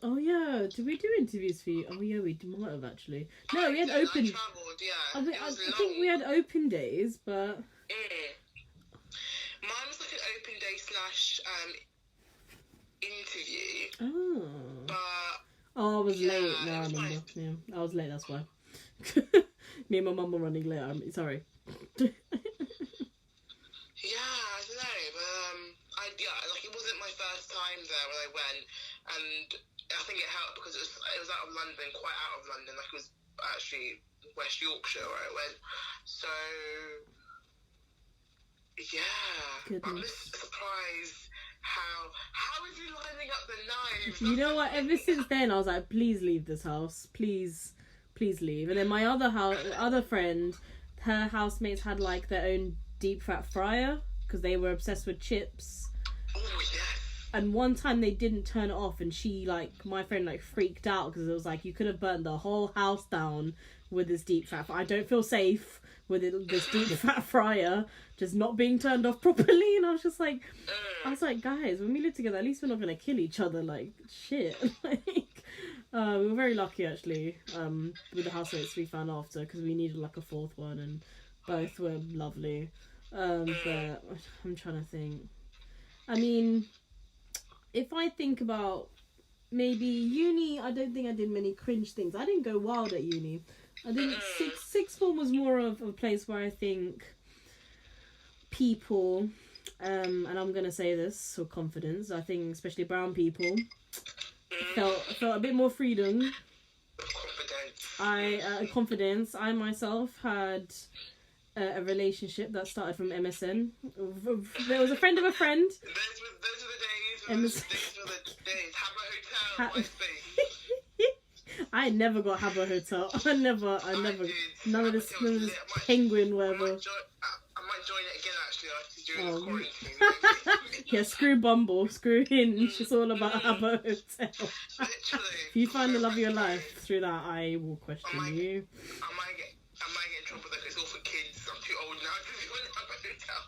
Oh yeah, did we do interviews for you? Oh yeah, we might have actually. No, we had open. I travelled, yeah. I think we had open days, but. Mine was like an open day / interview. Oh. But. Oh, I was late. No, I remember. Nice. Yeah, I was late. That's why. Me and my mum were running late. I'm sorry. Yeah, I don't know, but like it wasn't my first time there when I went, and I think it helped because it was out of London, quite out of London. Like it was actually West Yorkshire where I went. So yeah, goodness. I'm just surprised how is he lining up the knives? You know what? Ever since then, I was like, please leave this house, please leave. And then my other friend, her housemates had like their own deep fat fryer because they were obsessed with chips. Oh yeah. And one time they didn't turn it off, and my friend freaked out because it was like, you could have burnt the whole house down with this deep fat. I don't feel safe with this deep fat fryer just not being turned off properly. And I was like, guys, when we live together, at least we're not gonna kill each other. Like shit. We were very lucky actually with the housemates we found after because we needed like a fourth one, and both were lovely. But I'm trying to think. I mean, if I think about maybe uni, I don't think I did many cringe things. I didn't go wild at uni. I think sixth form was more of a place where I think people, and I'm gonna say this with confidence, I think especially brown people felt a bit more freedom. Confidence. I myself had a relationship that started from MSN. There was a friend of a friend. Those were the days. Habbo Hotel, I never got Habbo Hotel. I never. None of this penguin, whatever. I might join it again actually during this quarantine. Yeah, screw Bumble, screw Hinge. It's all about Habbo Hotel. Literally. If you find the love of your life through that, I will question you. I might get in trouble though. It's all for kids. I'm too old now to be on Habbo Hotel.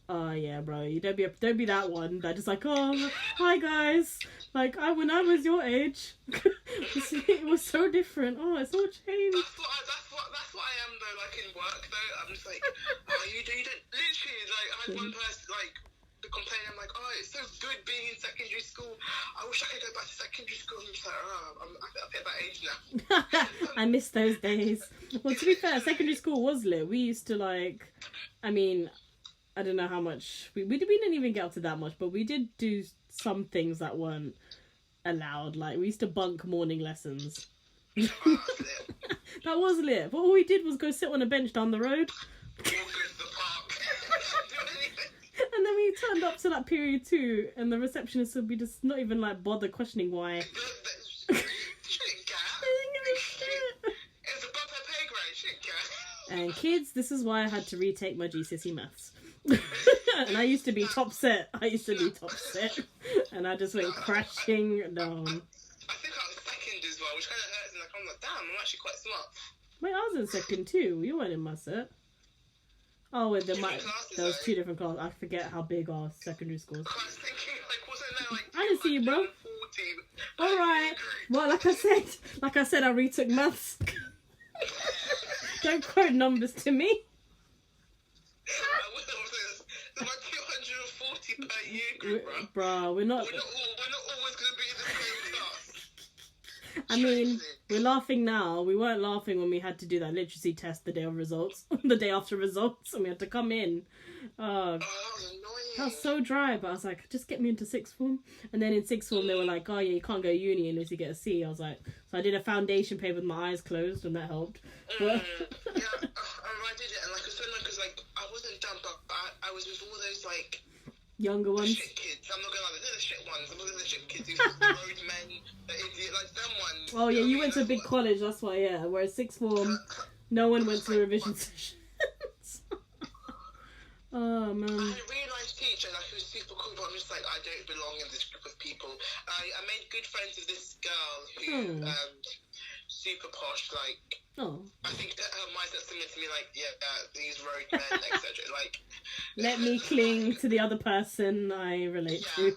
Oh yeah, bro. You don't be that one that just like, oh, hi guys. Like when I was your age, it was so different. Oh, it's all changed. That's what I am though. Like in work though, I'm just like, oh, you don't. Literally, like I had one person like complain. I'm like, oh, it's so good being in secondary school. I wish I could go back to secondary school. I'm just like, I've hit that age now. I miss those days. Well, to be fair, secondary school was lit. We used to I don't know how much we didn't even get up to that much, but we did do some things that weren't allowed. Like we used to bunk morning lessons. That was lit. But all we did was go sit on a bench down the road. And then we turned up to that period 2, and the receptionist would be just not even bother questioning why. And kids, this is why I had to retake my GCSE maths. And I used to be top set. and I just went crashing down. I think I was second as well, which kind of hurts. And like, I'm like, damn, I'm actually quite smart. Wait, I was in second too. You weren't in my set. Oh, wait, there was 2 different classes. I forget how big our secondary schools. I was thinking, like, wasn't there like I didn't see you, bro. Alright. Well, like I said, I retook maths. Don't quote numbers to me. There's like 240 per year group, bro. Bruh, we're not always going to be in the same class. I mean, we're laughing now. We weren't laughing when we had to do that literacy test the day of results. The day after results. And we had to come in. That was annoying. That was so dry. But I was like, just get me into sixth form. And then in sixth form, they were like, oh yeah, you can't go uni unless you get a C. I was like, so I did a foundation paper with my eyes closed. And that helped. Yeah, I did it. And like, it's so annoying because like, I wasn't done, but I was with all those like... younger ones. Shit kids. I'm not gonna lie, they're the shit ones. I'm not gonna the shit kids. These road men, the idiot, like them ones. Oh yeah, you went to a big college, that's why. Yeah, whereas sixth form, no one went to the revision sessions. Oh man. I had a really nice teacher, like who was super cool, but I'm just like, I don't belong in this group of people. I made good friends with this girl who super posh, like. Oh. I think that her mindset's similar to me, like, these road men, etc. Like, let me cling to the other person I relate to. I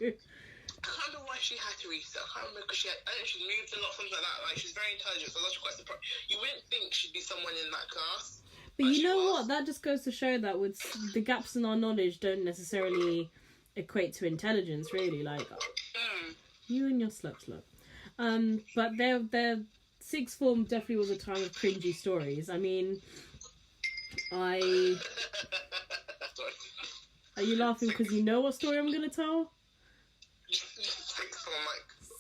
can't remember why she had to reset. I can't remember because she moved a lot, something like that. Like, she's very intelligent, so I was quite surprised. You wouldn't think she'd be someone in that class. But you know what? That just goes to show that with the gaps in our knowledge don't necessarily equate to intelligence, really. Like, you and your slut. But they're sixth form definitely was a time of cringy stories. I mean, are you laughing because you know what story I'm going to tell?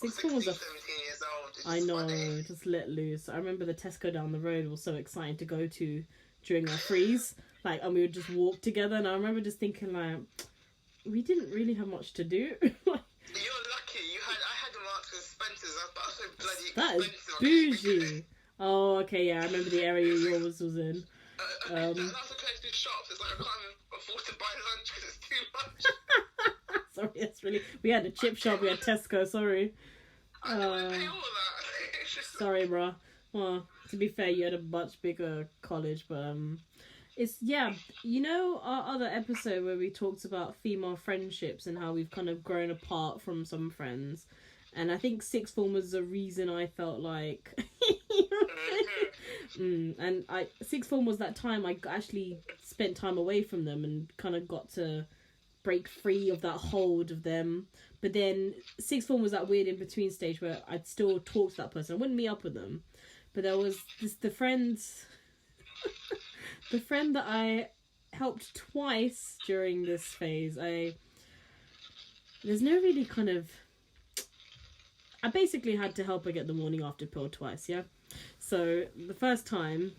Sixth form was 17 years old. I know, just let loose. I remember the Tesco down the road was so exciting to go to during our freeze. Like, and we would just walk together. And I remember just thinking, like, we didn't really have much to do. You're lucky. I had the Marks and Spencer's. I was so bloody that expensive. That is bougie. Oh, okay, yeah. I remember the area yours was in. That's the closest shops. It's like I can't afford to buy lunch because it's too much. Sorry, that's really... We had a chip shop, we had Tesco, sorry. I don't want to pay all of that. Sorry, bro. Well, to be fair, you had a much bigger college, but it's, yeah, you know our other episode where we talked about female friendships and how we've kind of grown apart from some friends, and I think sixth form was the reason I felt like and sixth form was that time I actually spent time away from them and kind of got to break free of that hold of them. But then sixth form was that weird in between stage where I'd still talk to that person. I wouldn't meet up with them, but there was the friend that I helped twice during this phase. There's no really kind of... I basically had to help her get the morning after pill twice, yeah? So the first time,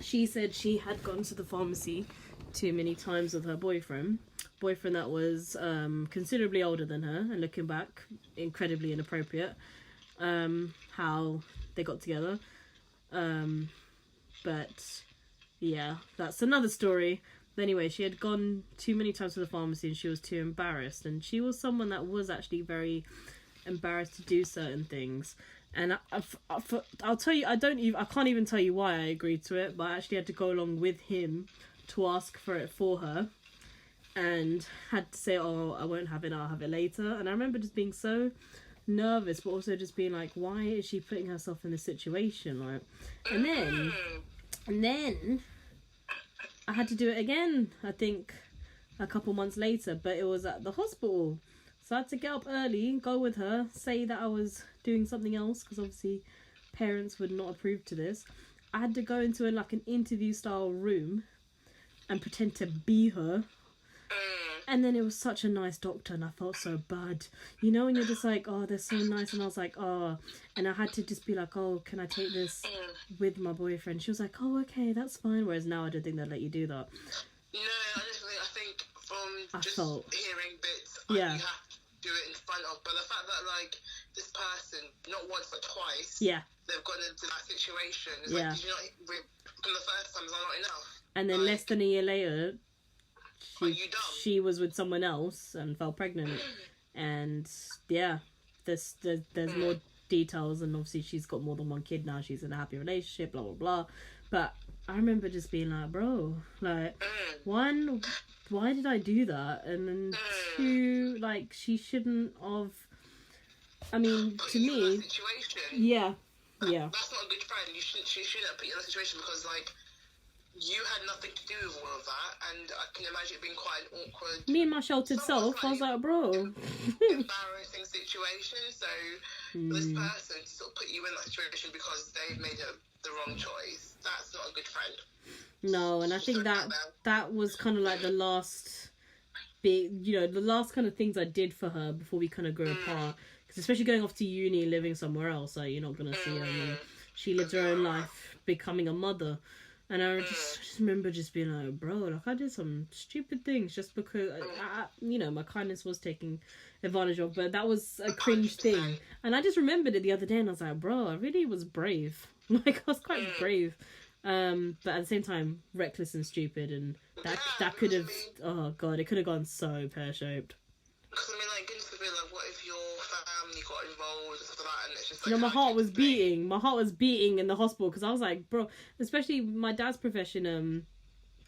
she said she had gone to the pharmacy too many times with her boyfriend that was considerably older than her, and looking back, incredibly inappropriate, how they got together. But yeah, that's another story. But anyway, she had gone too many times to the pharmacy and she was too embarrassed, and she was someone that was actually very embarrassed to do certain things. And I'll tell you, I can't even tell you why I agreed to it, but I actually had to go along with him to ask for it for her, and had to say, oh, I won't have it, I'll have it later. And I remember just being so nervous, but also just being like, why is she putting herself in this situation? Like, and then I had to do it again, I think a couple months later, but it was at the hospital. So I had to get up early, go with her, say that I was doing something else, because obviously parents would not approve to this. I had to go into an interview style room and pretend to be her. And then it was such a nice doctor, and I felt so bad. You know, and you're just like, oh, they're so nice. And I was like, oh. And I had to just be like, oh, can I take this with my boyfriend? She was like, oh, okay, that's fine. Whereas now I don't think they'd let you do that. No, honestly, I think from hearing bits, yeah. You have to do it in front of. But the fact that, like, this person, not once but twice, yeah, they've gotten into that situation. It's yeah. Like, did you not, from the first time, is that not enough? And then less than a year later, she was with someone else and fell pregnant. And yeah, there's more details, and obviously she's got more than one kid now. She's in a happy relationship, blah blah blah. But I remember just being like, bro, like, one, why did I do that? And then two, like, she shouldn't have. I mean, to me, yeah. That's not a good friend. She shouldn't put you in that situation because, like, you had nothing to do with all of that, and I can imagine it being quite an awkward. Me and my sheltered self, I was like, bro. Embarrassing situation. So for this person to sort of put you in that situation because they've made the wrong choice, that's not a good friend. No, and I think that was kind of like the last big, the last kind of things I did for her before we kind of grew apart. Because especially going off to uni and living somewhere else, like, you're not going to see her. And she lived her own life becoming a mother. And I just remember just being like, bro, like, I did some stupid things just because, my kindness was taken advantage of. But that was a cringe thing. And I just remembered it the other day and I was like, bro, I really was brave. Like, I was quite brave. But at the same time, reckless and stupid. And that could have, oh God, it could have gone so pear-shaped. Because, I mean, like, goodness forbid, like, what if your family got involved and stuff like that, and it's just, like... my heart was beating. My heart was beating in the hospital, because I was like, bro, especially my dad's profession,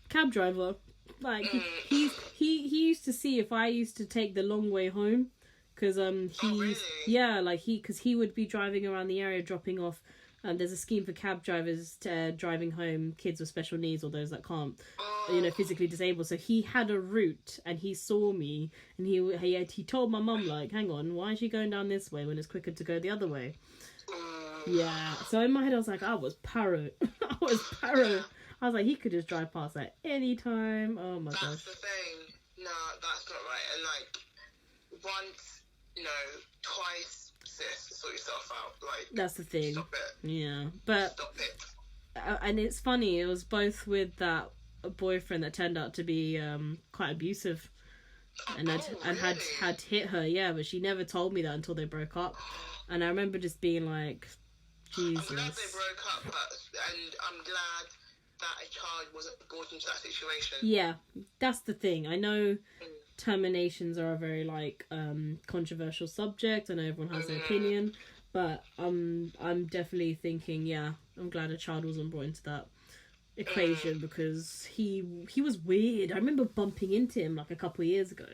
cab driver, like, he used to see if I used to take the long way home, because, because he would be driving around the area, dropping off. There's a scheme for cab drivers driving home kids with special needs or those that can't, physically disabled. So he had a route and he saw me and he told my mum, like, hang on, why is she going down this way when it's quicker to go the other way? Yeah. So in my head I was like, I was paro. I was like, he could just drive past at any time. Oh my gosh. That's the thing. No, that's not right. And like, once, twice, sort yourself out. Like, that's the thing. Stop it. Yeah, but stop it. And it's funny. It was both with that boyfriend that turned out to be quite abusive, and had hit her. Yeah, but she never told me that until they broke up. And I remember just being like, Jesus. I'm glad they broke up, and I'm glad that a child wasn't brought into that situation. Yeah, that's the thing. I know. Terminations are a very controversial subject. I know everyone has their opinion, but I'm definitely thinking, I'm glad a child wasn't brought into that equation because he was weird. I remember bumping into him like a couple of years ago.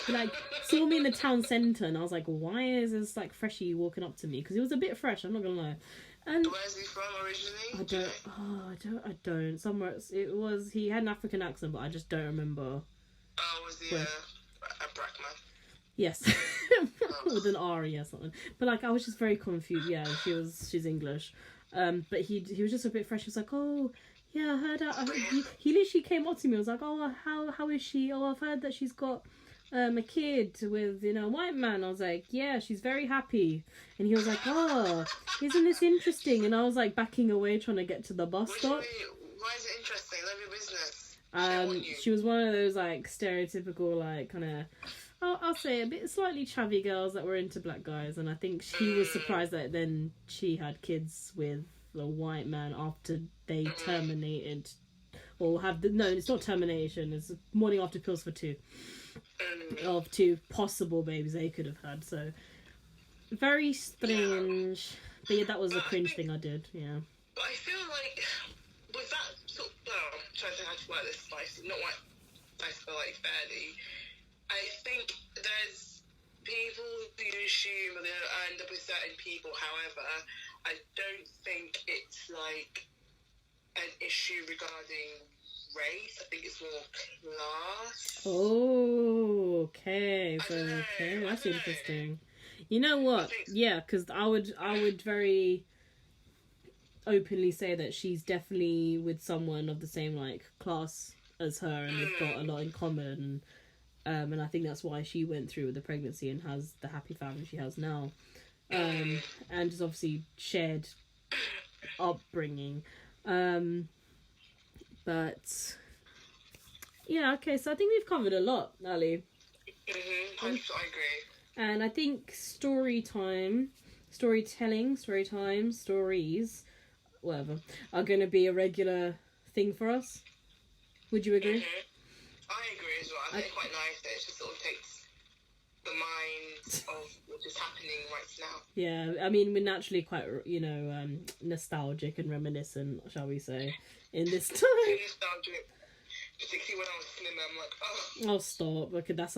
He saw me in the town centre and I was like, why is this freshie walking up to me? Because he was a bit fresh, I'm not gonna lie. And where's he from originally? I don't. Somewhere he had an African accent, but I just don't remember. Oh, was he a black man? Yes. With an R, yeah, something. But I was just very confused. Yeah, she's English. But he was just a bit fresh. He was like, oh, yeah, I heard he literally came up to me. I was like, oh, how is she? Oh, I've heard that she's got a kid with, a white man. I was like, yeah, she's very happy. And he was like, oh, isn't this interesting? And I was like backing away trying to get to the bus stop. Why is it interesting? Love your business. She was one of those stereotypical kind of, I'll say a bit slightly chavvy girls that were into black guys, and I think she was surprised that then she had kids with a white man after they terminated, or it's not termination, it's morning after pills for two of two possible babies they could have had. So very strange, but yeah, that was a cringe thing I did. Yeah. But I feel like with that sort of, I'm trying to think how to word this not fairly. I think there's people who assume they'll end up with certain people. However, I don't think it's an issue regarding race. I think it's more class. Oh, okay. That's interesting. You know what? Yeah, because I would very openly say that she's definitely with someone of the same class as her, and they've got a lot in common. And I think that's why she went through with the pregnancy and has the happy family she has now. And just obviously shared upbringing. But yeah, okay, so I think we've covered a lot, Ali. I agree. And I think stories, whatever, are going to be a regular thing for us. Would you agree? I agree as well. I think it's quite nice that it just sort of takes the mind of what is happening right now. Yeah, I mean, we're naturally quite, nostalgic and reminiscent, shall we say, in this time. Nostalgic. Particularly when I was slimmer, I'm like, oh. Oh, stop. Okay, that's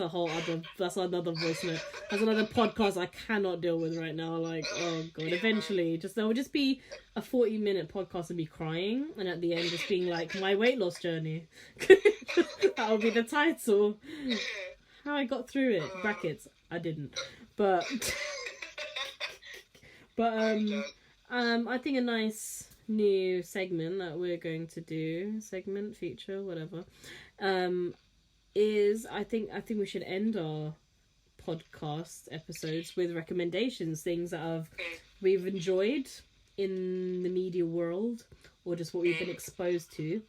another voice note. That's another podcast I cannot deal with right now. Like, oh, God. Eventually, there will just be a 40-minute podcast of me crying, and at the end just being like, my weight loss journey. That will be the title. How I got through it. Brackets. I didn't. But I think a nice new segment that we're going to do, feature, whatever, is I think we should end our podcast episodes with recommendations, things that we've enjoyed in the media world, or just what we've been exposed to.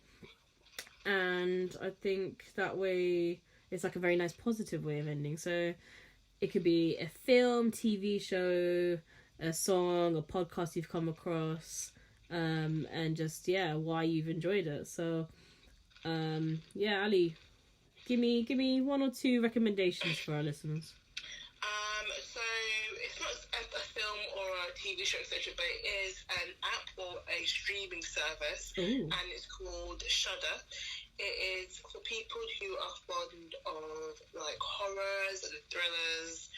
And I think that way it's like a very nice positive way of ending. So it could be a film, TV show, a song, a podcast you've come across, and just why you've enjoyed it. So Ali, give me one or two recommendations for our listeners. So it's not a film or a TV show, etc., but it is an app or a streaming service. Ooh. And it's called Shudder. It is for people who are fond of like horrors and thrillers.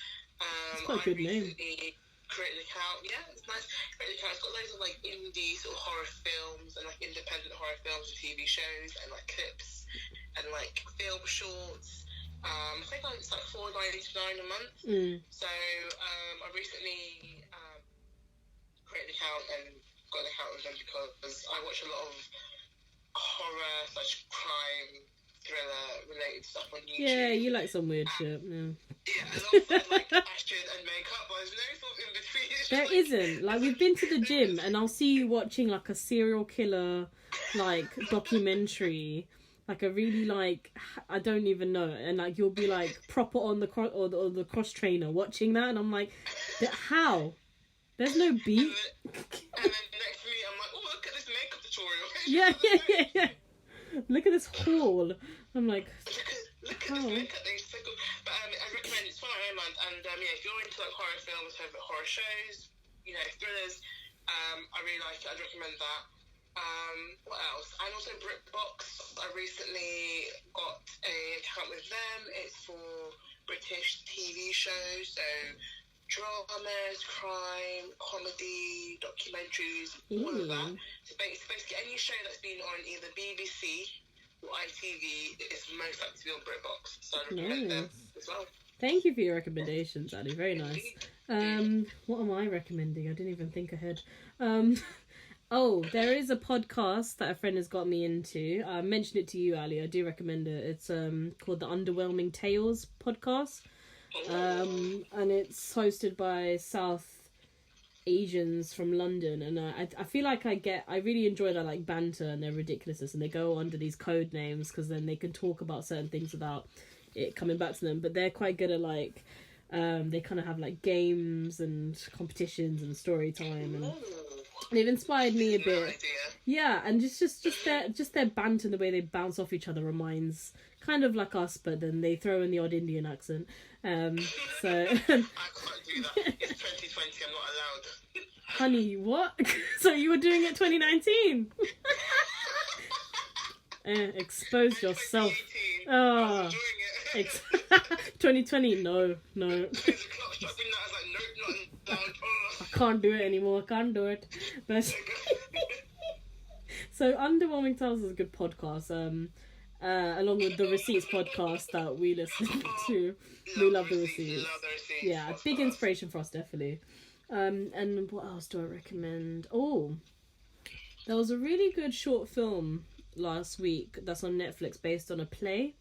It's quite a good name. Created an account, it's nice. Created an account. It's got loads of like indie sort of horror films and like independent horror films and TV shows and like clips and like film shorts. I think it's like $4.99 a month. So I recently created an account and got an account with them because I watch a lot of horror/crime thriller related stuff on YouTube. Yeah, you like some weird shit. Yeah. Alongside like fashion and makeup, but there's no sort of in between. There isn't. Like, we've been to the gym and I'll see you watching like a serial killer like documentary, like a really like I don't even know, and like you'll be like proper on the cross trainer watching that, and I'm like, how? There's no beat. And then next to me, I'm like, oh, look at this makeup tutorial. Yeah. Look at this haul. I'm like, look at this makeup thing. It's so cool. But I recommend it's for my own month. And if you're into like horror films, horror shows, thrillers, I really like it. I'd recommend that. What else? And also BritBox. I recently got an account with them. It's for British TV shows, so dramas, crime, comedy, documentaries, all of that. So basically any show that's been on either BBC or ITV is most likely to be on BritBox. So I recommend them as well. Thank you for your recommendations, Ali. Very nice. What am I recommending? I didn't even think ahead. There is a podcast that a friend has got me into. I mentioned it to you, Ali. I do recommend it. It's called the Underwhelming Tales podcast. And it's hosted by South Asians from London, and I feel like I really enjoy their like banter and their ridiculousness, and they go under these code names because then they can talk about certain things without it coming back to them. But they're quite good at like they kind of have like games and competitions and story time, and they've inspired me a bit. Yeah, and just their banter and the way they bounce off each other reminds kind of like us, but then they throw in the odd Indian accent. So I can't do that. It's 2020. I'm not allowed. Honey, what? So you were doing it 2019? Expose yourself. Oh, 2020. No. I can't do it anymore. I can't do it. But so Underwhelming Tales is a good podcast. Along with the Receipts podcast that we listen to. We love the Receipts. Yeah, big inspiration for us, definitely. And what else do I recommend? There was a really good short film last week that's on Netflix based on a play.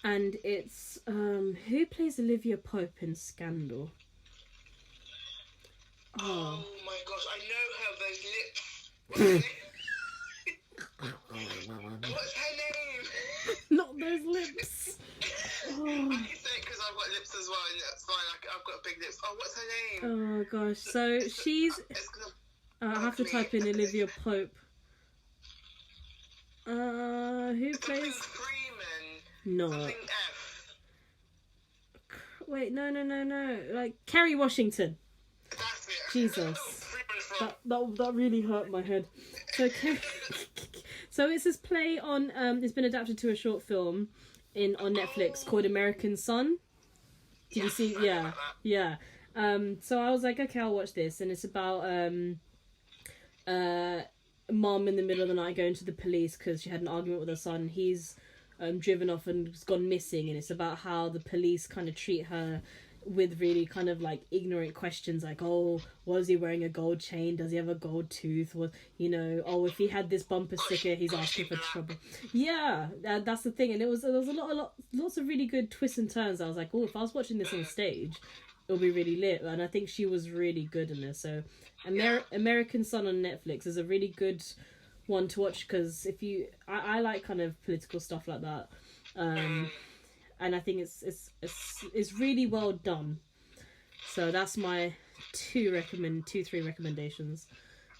And it's, who plays Olivia Pope in Scandal? Oh my gosh, I know her, those lips. What's her name? Not those lips. I can say it because I've got lips as well, and that's fine. I've got big lips. Oh, what's her name? Oh gosh, so she's. I have to type in Olivia Pope. Who plays? Freeman. No. Something F. Wait, no. Like, Kerry Washington. That's it. Jesus. That really hurt my head. So, so it's this play on, it's been adapted to a short film on Netflix called American Son. Did you see? Yeah. So I was like, okay, I'll watch this. And it's about, mom in the middle of the night going to the police because she had an argument with her son. He's driven off and has gone missing, and it's about how the police kind of treat her with really kind of like ignorant questions, like, oh, was he wearing a gold chain? Does he have a gold tooth? Was, you know, oh, if he had this bumper sticker, he's asking for trouble. Yeah, that's the thing. And there was lots of really good twists and turns. I was like, oh, if I was watching this on stage, it'll be really lit. And I think she was really good in this. So American Son on Netflix is a really good one to watch, because I like kind of political stuff like that. And I think it's really well done. So that's my 3 recommendations.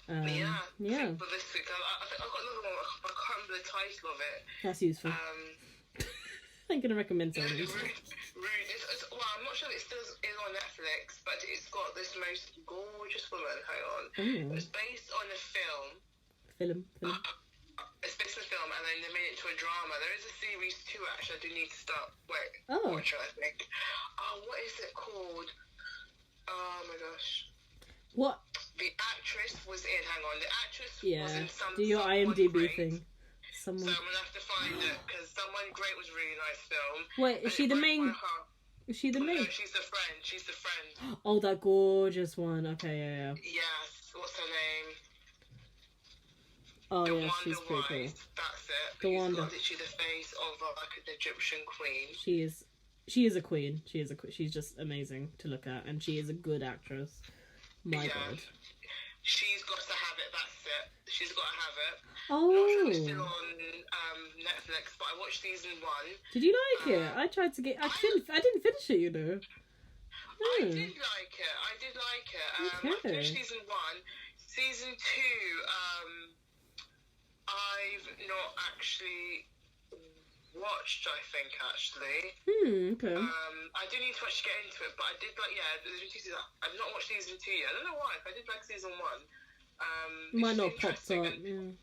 But this week, I think I've got another one. I can't remember the title of it. That's useful. I'm gonna recommend something. Well, I'm not sure it still is on Netflix, but it's got this most gorgeous woman. Hang on. Ooh. It's based on a film. It's based on a film, and then they made it to a drama. There is a series 2, actually. I do need to start watching, I think. Oh, what is it called? Oh my gosh. What? The actress was in. Hang on. The actress was in some. Do your IMDb thing. So I'm gonna have to find it, because Someone Great was a really nice film. Wait, is she the main? Is she the main? No, she's the friend. She's the friend. Oh, that gorgeous one. Okay, yeah. Yes. What's her name? Oh, yeah, she's pretty cool. That's it. The Wanda. Got literally the face of like an Egyptian queen. She is a queen. She's just amazing to look at, and she is a good actress. My God. She's got to have it. That's it. She's got to have it. Oh. I'm not sure it's still on Netflix, but I watched season 1. Did you like it? I tried to get. I didn't finish it. You know. I did like it. I finished season 1. Season 2. I've not actually watched, I think, actually. Okay. I do need to actually get into it, but I did like, I've not watched season 2 yet. I don't know why. If I did like season 1, might not pop up. Yeah.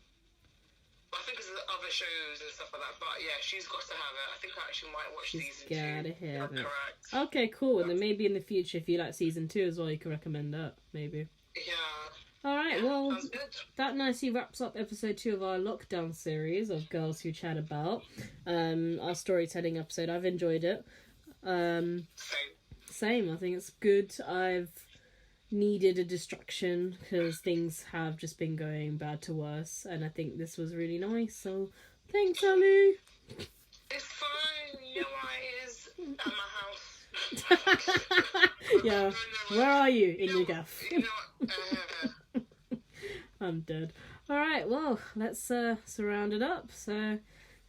I think there's other shows and stuff like that, but yeah, she's got to have it. I think I actually might watch season 2. Gotta have it. Correct. Okay, cool. And then maybe in the future, if you like season 2 as well, you can recommend that, maybe. Yeah. Alright, well, that nicely wraps up episode 2 of our lockdown series of Girls Who Chat About. Our storytelling episode. I've enjoyed it. Same. I think it's good. I've needed a distraction because things have just been going bad to worse, and I think this was really nice. So, thanks, Ali. It's fine. You know why it is at my house. Yeah. Where are you in your gaff? I'm dead. Alright, well, let's round it up. So,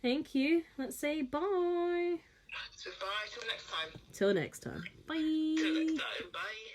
thank you. Let's say bye. Goodbye. Till next time. Till next time. Bye. Till next time. Bye.